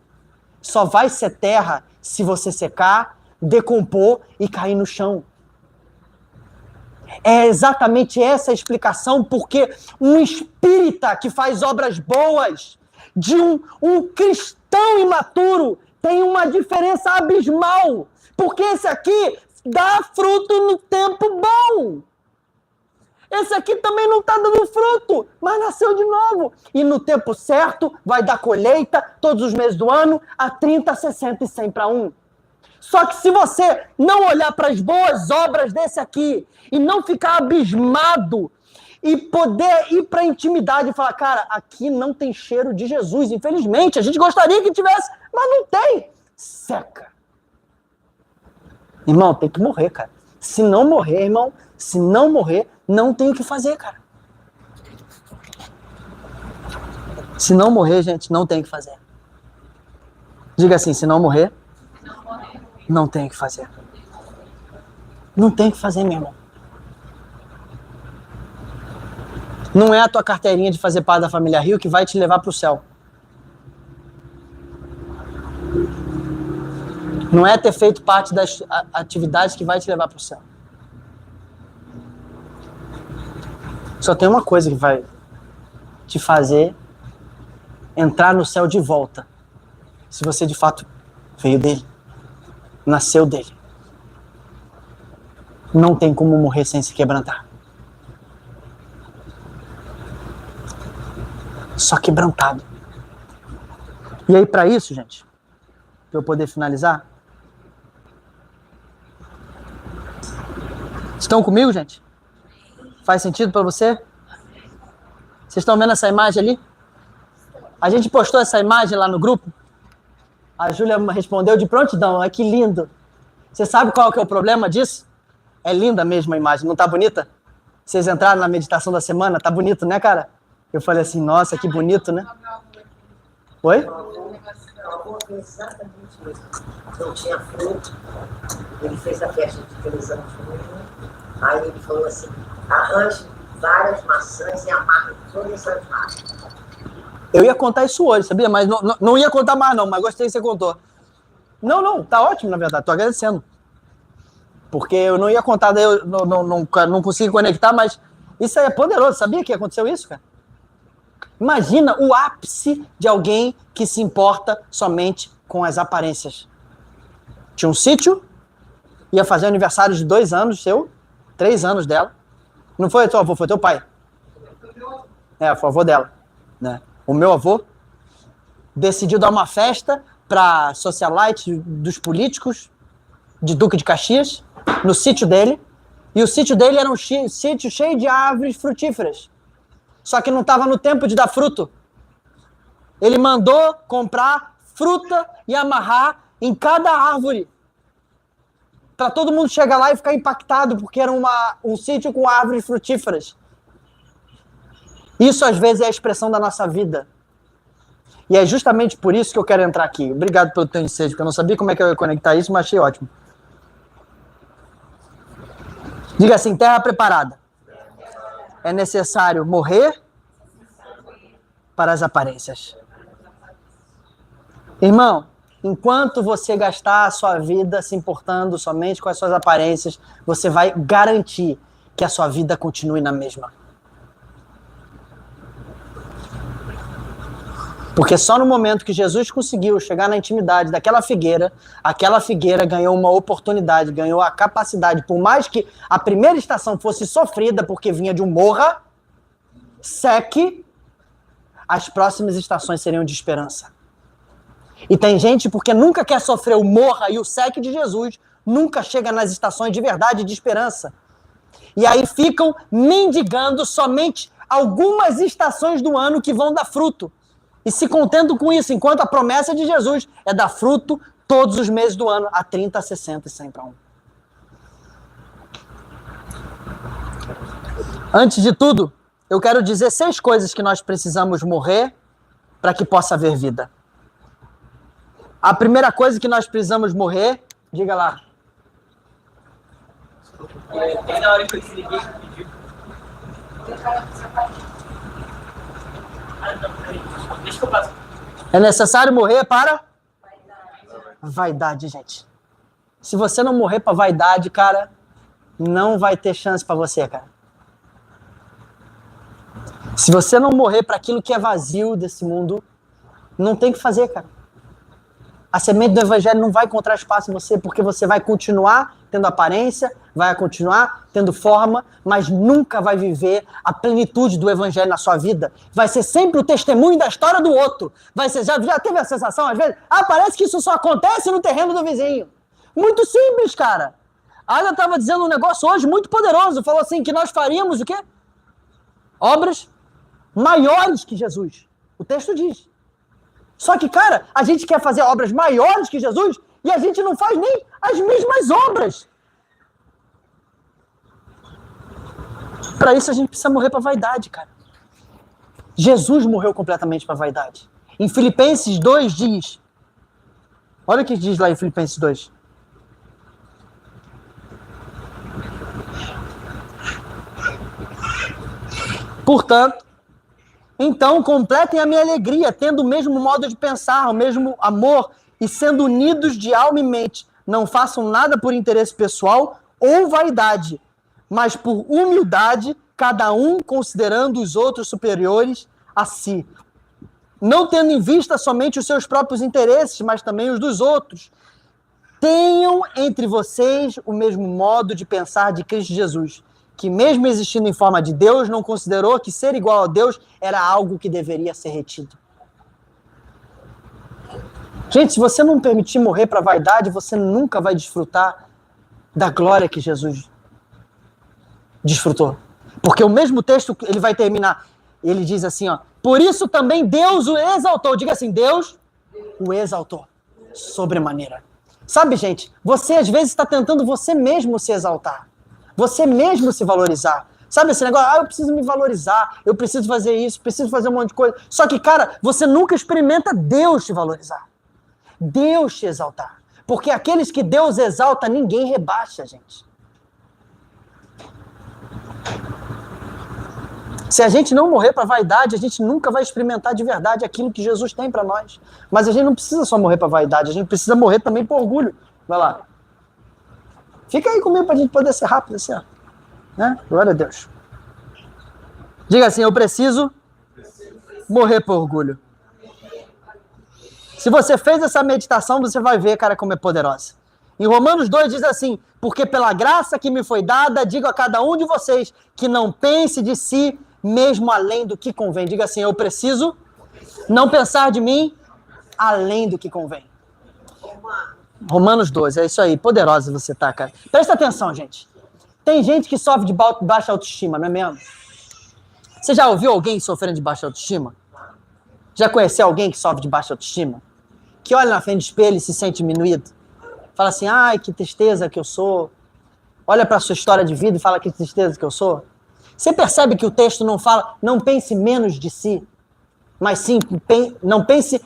só vai ser terra se você secar, decompor e cair no chão. É exatamente essa a explicação porque um espírita que faz obras boas de um cristão imaturo tem uma diferença abismal. Porque esse aqui dá fruto no tempo bom. Esse aqui também não está dando fruto, mas nasceu de novo. E no tempo certo vai dar colheita todos os meses do ano a 30, 60 e 100 para 1. Só que se você não olhar para as boas obras desse aqui e não ficar abismado e poder ir para a intimidade e falar, cara, aqui não tem cheiro de Jesus, infelizmente, a gente gostaria que tivesse, mas não tem. Seca. Irmão, tem que morrer, cara. Se não morrer, irmão, se não morrer, não tem o que fazer, cara. Se não morrer, gente, não tem o que fazer. Diga assim, se não morrer, não tem o que fazer. Não tem o que fazer, meu irmão. Não é a tua carteirinha de fazer parte da família Rio que vai te levar para o céu. Não é ter feito parte das atividades que vai te levar para o céu. Só tem uma coisa que vai te fazer entrar no céu de volta. Se você de fato veio dele, nasceu dele. Não tem como morrer sem se quebrantar. Só quebrantado. E aí, para isso, gente, para eu poder finalizar, estão comigo, gente? Faz sentido para você? Vocês estão vendo essa imagem ali? A gente postou essa imagem lá no grupo. A Júlia respondeu de prontidão. Olha que lindo. Você sabe qual que é o problema disso? É linda mesmo a imagem, não tá bonita? Vocês entraram na meditação da semana, tá bonito, né, cara? Eu falei assim, nossa, que bonito, né? Oi? Exatamente isso. Não tinha fruto. Ele fez a festa de 3 anos comigo. Aí ele falou assim, arranje várias maçãs e amarre todas essas maçãs. Eu ia contar isso hoje, sabia? Mas não ia contar mais não, mas gostei que você contou. Não, tá ótimo, na verdade, tô agradecendo. Porque eu não ia contar, daí eu não consegui conectar, mas isso aí é poderoso. Sabia que aconteceu isso, cara? Imagina o ápice de alguém que se importa somente com as aparências. Tinha um sítio, ia fazer aniversário de 2 anos seu, 3 anos dela. Não foi teu avô, foi teu pai. É, foi o avô dela, né? O meu avô decidiu dar uma festa para socialite dos políticos de Duque de Caxias, no sítio dele. E o sítio dele era um sítio cheio de árvores frutíferas. Só que não estava no tempo de dar fruto. Ele mandou comprar fruta e amarrar em cada árvore. Para todo mundo chegar lá e ficar impactado, porque era um sítio com árvores frutíferas. Isso às vezes é a expressão da nossa vida. E é justamente por isso que eu quero entrar aqui. Obrigado pelo teu ensejo, porque eu não sabia como é que eu ia conectar isso, mas achei ótimo. Diga assim, terra preparada. É necessário morrer para as aparências. Irmão, enquanto você gastar a sua vida se importando somente com as suas aparências, você vai garantir que a sua vida continue na mesma. Porque só no momento que Jesus conseguiu chegar na intimidade daquela figueira, aquela figueira ganhou uma oportunidade, ganhou a capacidade, por mais que a primeira estação fosse sofrida porque vinha de um morra, seque, as próximas estações seriam de esperança. E tem gente, porque nunca quer sofrer o morra e o seque de Jesus, nunca chega nas estações de verdade e de esperança. E aí ficam mendigando somente algumas estações do ano que vão dar fruto. E se contentam com isso, enquanto a promessa de Jesus é dar fruto todos os meses do ano, a 30, 60 e 100 para 1. Antes de tudo, eu quero dizer 6 coisas que nós precisamos morrer para que possa haver vida. A primeira coisa que nós precisamos morrer, diga lá. Tem na hora que eu desliguei que pediu. Deixa que eu passo. É necessário morrer para? Vaidade, gente. Se você não morrer para vaidade, cara, não vai ter chance para você, cara. Se você não morrer para aquilo que é vazio desse mundo, não tem o que fazer, cara. A semente do evangelho não vai encontrar espaço em você, porque você vai continuar tendo aparência, vai continuar tendo forma, mas nunca vai viver a plenitude do evangelho na sua vida. Vai ser sempre o testemunho da história do outro. Vai ser, já teve a sensação, às vezes, parece que isso só acontece no terreno do vizinho. Muito simples, cara. A Ana estava dizendo um negócio hoje muito poderoso. Falou assim, que nós faríamos o quê? Obras maiores que Jesus. O texto diz. Só que, cara, a gente quer fazer obras maiores que Jesus e a gente não faz nem as mesmas obras. Para isso a gente precisa morrer para vaidade, cara. Jesus morreu completamente para vaidade. Em Filipenses 2 diz, olha o que diz lá em Filipenses 2. Portanto, então completem a minha alegria, tendo o mesmo modo de pensar, o mesmo amor e sendo unidos de alma e mente. Não façam nada por interesse pessoal ou vaidade, mas por humildade, cada um considerando os outros superiores a si. Não tendo em vista somente os seus próprios interesses, mas também os dos outros. Tenham entre vocês o mesmo modo de pensar de Cristo Jesus, que mesmo existindo em forma de Deus, não considerou que ser igual a Deus era algo que deveria ser retido. Gente, se você não permitir morrer para a vaidade, você nunca vai desfrutar da glória que Jesus desfrutou. Porque o mesmo texto, ele vai terminar, ele diz assim, ó, por isso também Deus o exaltou. Diga assim, Deus o exaltou sobremaneira. Sabe, gente, você às vezes está tentando você mesmo se exaltar. Você mesmo se valorizar. Sabe esse negócio? Eu preciso me valorizar, eu preciso fazer isso, preciso fazer um monte de coisa. Só que, cara, você nunca experimenta Deus te valorizar. Deus te exaltar. Porque aqueles que Deus exalta, ninguém rebaixa, gente. Se a gente não morrer para a vaidade, a gente nunca vai experimentar de verdade aquilo que Jesus tem para nós. Mas a gente não precisa só morrer para a vaidade, a gente precisa morrer também por orgulho. Vai lá. Fica aí comigo para a gente poder ser rápido assim, ó. Né? Glória a Deus. Diga assim, eu preciso morrer por orgulho. Se você fez essa meditação, você vai ver, cara, como é poderosa. Em Romanos 2 diz assim, porque pela graça que me foi dada, digo a cada um de vocês que não pense de si mesmo além do que convém. Diga assim, eu preciso não pensar de mim além do que convém. Romanos 12, é isso aí, poderosa você tá, cara. Presta atenção, gente. Tem gente que sofre de baixa autoestima, não é mesmo? Você já ouviu alguém sofrendo de baixa autoestima? Já conheceu alguém que sofre de baixa autoestima? Que olha na frente do espelho e se sente diminuído? Fala assim, ai, que tristeza que eu sou. Olha para a sua história de vida e fala que tristeza que eu sou. Você percebe que o texto não fala, não pense menos de si, mas sim, não pense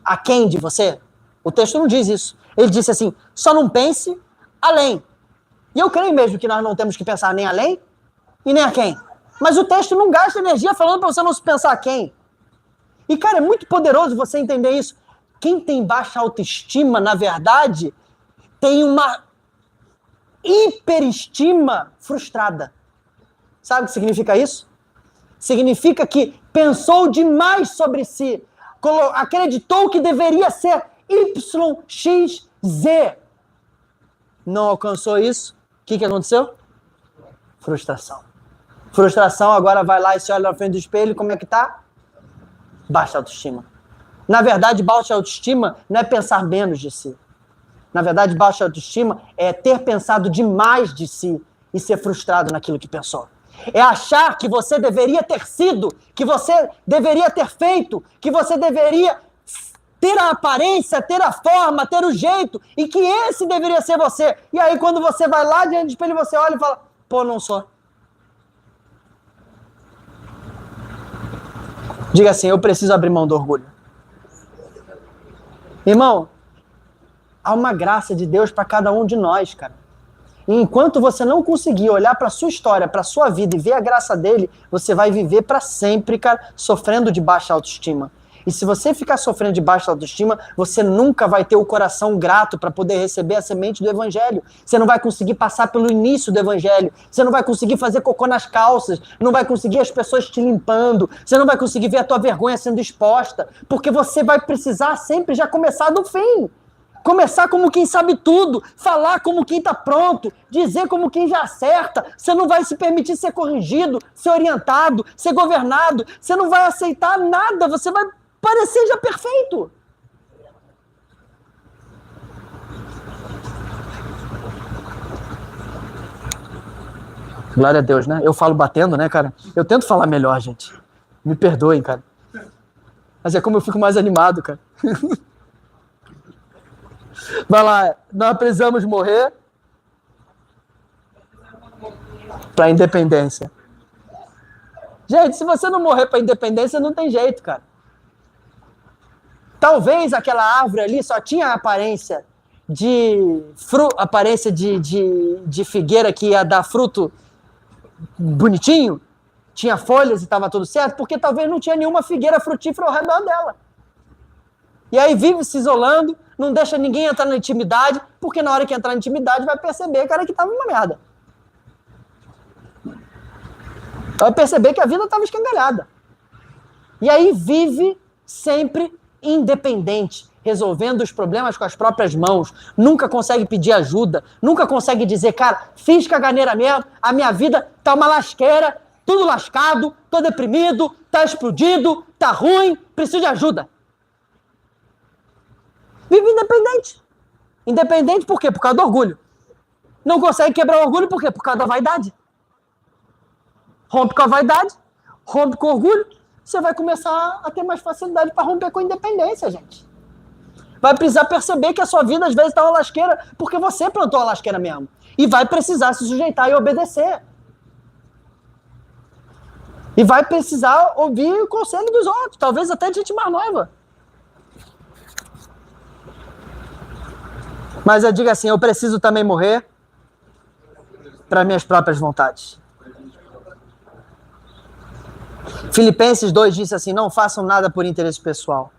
aquém de você? O texto não diz isso. Ele disse assim, só não pense além. E eu creio mesmo que nós não temos que pensar nem além e nem a quem. Mas o texto não gasta energia falando para você não se pensar a quem. E, cara, é muito poderoso você entender isso. Quem tem baixa autoestima, na verdade, tem uma hiperestima frustrada. Sabe o que significa isso? Significa que pensou demais sobre si, acreditou que deveria ser YXZ. Não alcançou isso. O que aconteceu? Frustração. Frustração, agora vai lá e se olha na frente do espelho, como é que tá? Baixa autoestima. Na verdade, baixa autoestima não é pensar menos de si. Na verdade, baixa autoestima é ter pensado demais de si e ser frustrado naquilo que pensou. É achar que você deveria ter sido, que você deveria ter feito, que você deveria ter a aparência, ter a forma, ter o jeito, e que esse deveria ser você. E aí, quando você vai lá diante do espelho, você olha e fala, pô, não sou. Diga assim, eu preciso abrir mão do orgulho. Irmão, há uma graça de Deus para cada um de nós, cara. E enquanto você não conseguir olhar para a sua história, para a sua vida e ver a graça dele, você vai viver para sempre, cara, sofrendo de baixa autoestima. E se você ficar sofrendo de baixa autoestima, você nunca vai ter o coração grato para poder receber a semente do evangelho. Você não vai conseguir passar pelo início do evangelho. Você não vai conseguir fazer cocô nas calças. Não vai conseguir as pessoas te limpando. Você não vai conseguir ver a tua vergonha sendo exposta. Porque você vai precisar sempre já começar do fim. Começar como quem sabe tudo, falar como quem está pronto, dizer como quem já acerta. Você não vai se permitir ser corrigido, ser orientado, ser governado. Você não vai aceitar nada, você vai parecer já perfeito. Glória a Deus, né? Eu falo batendo, né, cara? Eu tento falar melhor, gente. Me perdoem, cara. Mas é como eu fico mais animado, cara. Vai lá, nós precisamos morrer Para a independência. Gente, se você não morrer para a independência, não tem jeito, cara. Talvez aquela árvore ali só tinha a aparência de figueira que ia dar fruto bonitinho, tinha folhas e estava tudo certo, porque talvez não tinha nenhuma figueira frutífera ao redor dela. E aí vive se isolando, não deixa ninguém entrar na intimidade, porque na hora que entrar na intimidade vai perceber, cara, que estava uma merda. Vai perceber que a vida estava escangalhada. E aí vive sempre independente, resolvendo os problemas com as próprias mãos, nunca consegue pedir ajuda, nunca consegue dizer, cara, fiz caganeira mesmo, a minha vida tá uma lasqueira, tudo lascado, tô deprimido, tá explodido, tá ruim, preciso de ajuda. Vive independente. Independente por quê? Por causa do orgulho. Não consegue quebrar o orgulho por quê? Por causa da vaidade. Rompe com a vaidade, rompe com o orgulho, você vai começar a ter mais facilidade para romper com a independência, gente. Vai precisar perceber que a sua vida às vezes está uma lasqueira porque você plantou a lasqueira mesmo. E vai precisar se sujeitar e obedecer. E vai precisar ouvir o conselho dos outros, talvez até de gente mais nova. Mas eu digo assim, eu preciso também morrer para minhas próprias vontades. Filipenses 2 diz assim, não façam nada por interesse pessoal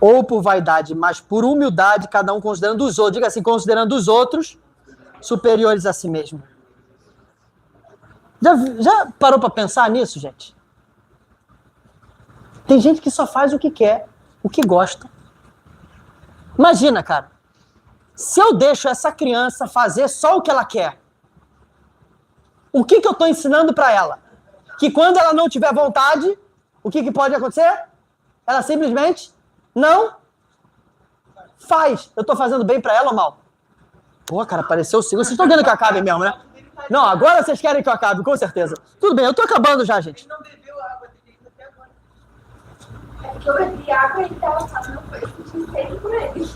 ou por vaidade, mas por humildade, cada um considerando os outros. Diga assim, considerando os outros superiores a si mesmo. Já parou para pensar nisso, gente? Tem gente que só faz o que quer, o que gosta. Imagina, cara, se eu deixo essa criança fazer só o que ela quer, o que eu estou ensinando para ela? Que quando ela não tiver vontade, o que pode acontecer? Ela simplesmente não faz. Eu estou fazendo bem para ela ou mal? Pô, cara, apareceu o segundo. Vocês estão querendo que eu acabe mesmo, né? Não, agora vocês querem que eu acabe, com certeza. Tudo bem, eu estou acabando já, gente. Não bebeu água, tem que ir até agora. É porque eu bebi água e ele estava fazendo coisa que tinha feito por ele.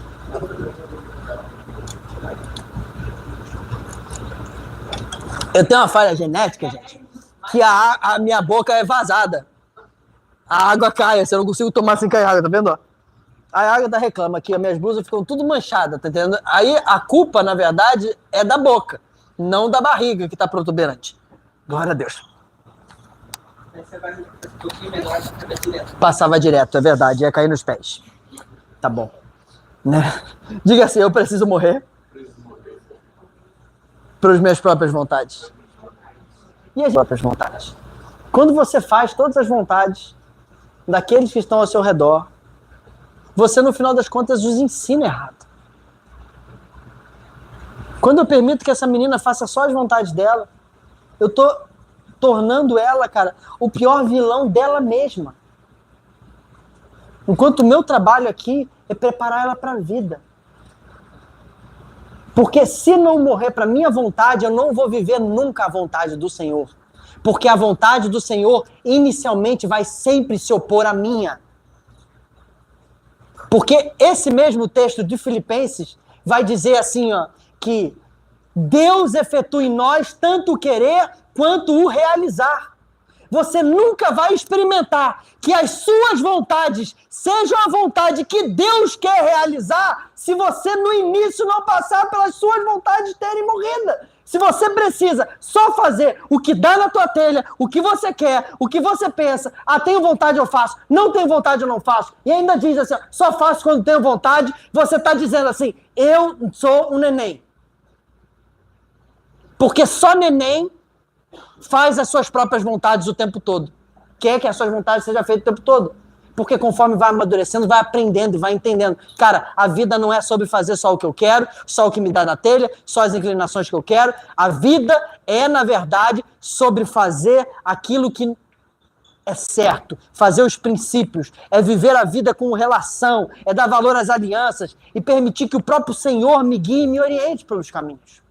Eu tenho uma falha genética, gente, que a minha boca é vazada. A água cai, assim, eu não consigo tomar sem cair água, tá vendo? A Agatha reclama que as minhas blusas ficam tudo manchadas, tá entendendo? Aí a culpa, na verdade, é da boca, não da barriga que tá protuberante. Glória a Deus. Aí você vai um pouquinho melhor, fica direto. Passava direto, é verdade, ia cair nos pés. Tá bom. Né? Diga assim, eu preciso morrer para as minhas próprias vontades. E as próprias vontades? Quando você faz todas as vontades daqueles que estão ao seu redor, você, no final das contas, os ensina errado. Quando eu permito que essa menina faça só as vontades dela, eu estou tornando ela, cara, o pior vilão dela mesma. Enquanto o meu trabalho aqui é preparar ela para a vida. Porque se não morrer para minha vontade, eu não vou viver nunca a vontade do Senhor. Porque a vontade do Senhor, inicialmente, vai sempre se opor à minha. Porque esse mesmo texto de Filipenses vai dizer assim, ó, que Deus efetua em nós tanto o querer quanto o realizar. Você nunca vai experimentar que as suas vontades sejam a vontade que Deus quer realizar se você no início não passar pelas suas vontades terem morrido. Se você precisa só fazer o que dá na tua telha, o que você quer, o que você pensa, tenho vontade eu faço, não tenho vontade eu não faço, e ainda diz assim, só faço quando tenho vontade, você está dizendo assim, eu sou um neném. Porque só neném faz as suas próprias vontades o tempo todo. Quer que as suas vontades sejam feitas o tempo todo. Porque conforme vai amadurecendo, vai aprendendo, vai entendendo. Cara, a vida não é sobre fazer só o que eu quero, só o que me dá na telha, só as inclinações que eu quero. A vida é, na verdade, sobre fazer aquilo que é certo, fazer os princípios, é viver a vida com relação, é dar valor às alianças e permitir que o próprio Senhor me guie e me oriente pelos caminhos.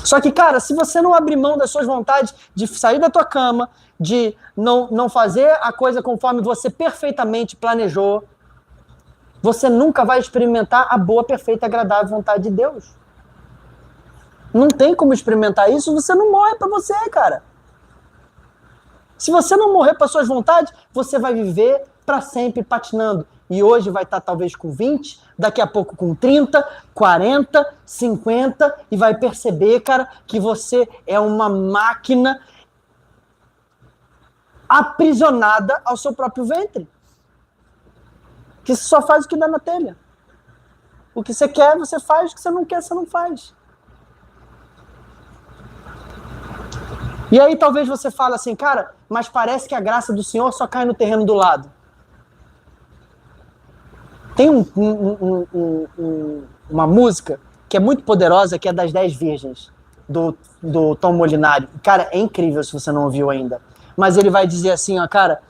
Só que, cara, se você não abrir mão das suas vontades de sair da tua cama, de não fazer a coisa conforme você perfeitamente planejou, você nunca vai experimentar a boa, perfeita e agradável vontade de Deus. Não tem como experimentar isso, você não morre para você, cara. Se você não morrer para suas vontades, você vai viver para sempre patinando. E hoje vai estar talvez com 20, daqui a pouco com 30, 40, 50, e vai perceber, cara, que você é uma máquina aprisionada ao seu próprio ventre. Que só faz o que dá na telha. O que você quer, você faz. O que você não quer, você não faz. E aí talvez você fale assim, cara, mas parece que a graça do Senhor só cai no terreno do lado. Tem uma música que é muito poderosa, que é das 10 Virgens, do Tom Molinari. Cara, é incrível se você não ouviu ainda. Mas ele vai dizer assim, ó, cara,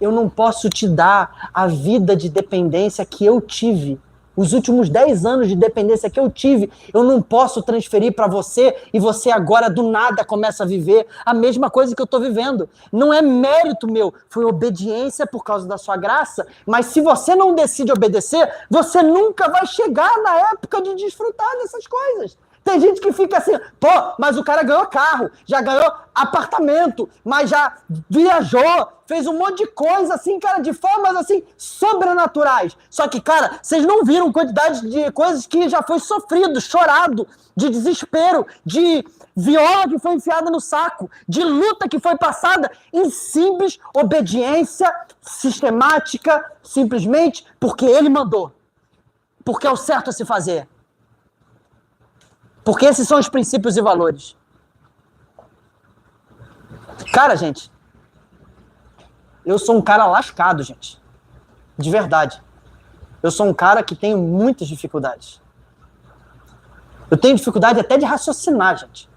eu não posso te dar a vida de dependência que eu tive. Os últimos 10 anos de dependência que eu tive, eu não posso transferir para você e você agora do nada começa a viver a mesma coisa que eu estou vivendo. Não é mérito meu, foi obediência por causa da sua graça, mas se você não decide obedecer, você nunca vai chegar na época de desfrutar dessas coisas. Tem gente que fica assim, pô, mas o cara ganhou carro, já ganhou apartamento, mas já viajou, fez um monte de coisa assim, cara, de formas assim, sobrenaturais. Só que, cara, vocês não viram quantidade de coisas que já foi sofrido, chorado, de desespero, de viola que foi enfiada no saco, de luta que foi passada em simples obediência sistemática, simplesmente porque ele mandou. Porque é o certo a se fazer. Porque esses são os princípios e valores. Cara, gente, eu sou um cara lascado, gente. De verdade. Eu sou um cara que tem muitas dificuldades. Eu tenho dificuldade até de raciocinar, gente.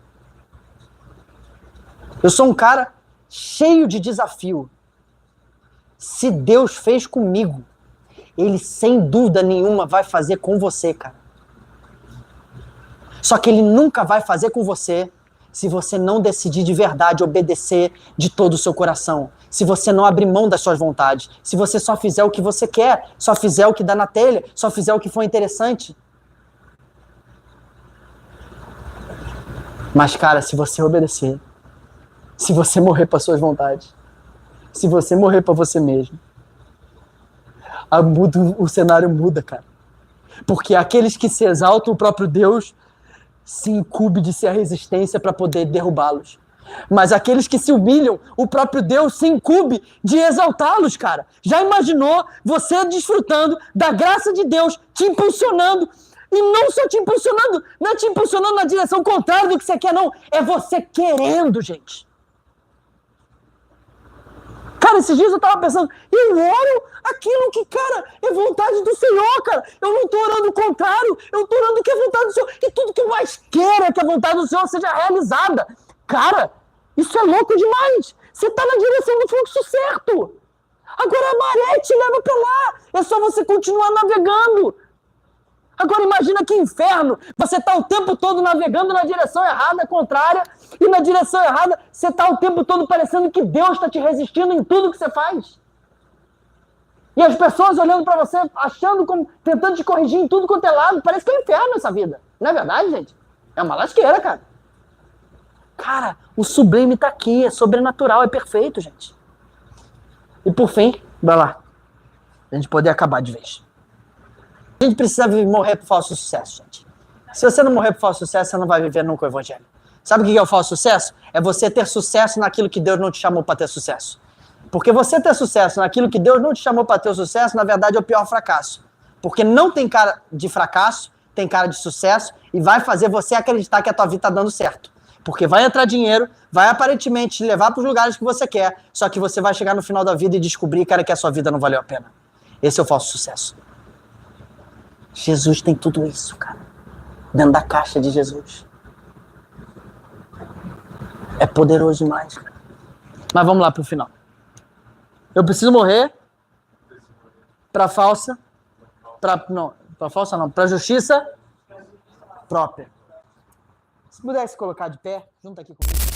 Eu sou um cara cheio de desafio. Se Deus fez comigo, Ele sem dúvida nenhuma vai fazer com você, cara. Só que Ele nunca vai fazer com você se você não decidir de verdade obedecer de todo o seu coração. Se você não abrir mão das suas vontades. Se você só fizer o que você quer, só fizer o que dá na telha, só fizer o que for interessante. Mas, cara, se você obedecer, se você morrer para suas vontades, se você morrer para você mesmo, o cenário muda, cara. Porque aqueles que se exaltam o próprio Deus se incumbe de ser a resistência para poder derrubá-los. Mas aqueles que se humilham, o próprio Deus se incumbe de exaltá-los, cara. Já imaginou você desfrutando da graça de Deus, te impulsionando, e não só te impulsionando, não é te impulsionando na direção contrária do que você quer, não. É você querendo, gente. Cara, esses dias eu tava pensando, eu oro aquilo que, cara, é vontade do Senhor, cara. Eu não tô orando o contrário, eu tô orando o que é vontade do Senhor. E tudo que eu mais quero é que a vontade do Senhor seja realizada. Cara, isso é louco demais. Você tá na direção do fluxo certo. Agora a maré te leva pra lá. É só você continuar navegando. Agora imagina que inferno, você está o tempo todo navegando na direção errada, contrária, e na direção errada você está o tempo todo parecendo que Deus está te resistindo em tudo que você faz. E as pessoas olhando para você, achando como, tentando te corrigir em tudo quanto é lado, parece que é um inferno essa vida. Não é verdade, gente? É uma lasqueira, cara. Cara, o sublime está aqui, é sobrenatural, é perfeito, gente. E por fim, vai lá, a gente poder acabar de vez. A gente precisa morrer por falso sucesso, gente. Se você não morrer por falso sucesso, você não vai viver nunca o evangelho. Sabe o que é o falso sucesso? É você ter sucesso naquilo que Deus não te chamou para ter sucesso. Porque você ter sucesso naquilo que Deus não te chamou para ter sucesso, na verdade, é o pior fracasso. Porque não tem cara de fracasso, tem cara de sucesso e vai fazer você acreditar que a tua vida está dando certo. Porque vai entrar dinheiro, vai aparentemente te levar para os lugares que você quer, só que você vai chegar no final da vida e descobrir, cara, que a sua vida não valeu a pena. Esse é o falso sucesso. Jesus tem tudo isso, cara. Dentro da caixa de Jesus. É poderoso demais, cara. Mas vamos lá pro final. Eu preciso morrer pra falsa... pra justiça própria. Se pudesse colocar de pé, junto aqui comigo.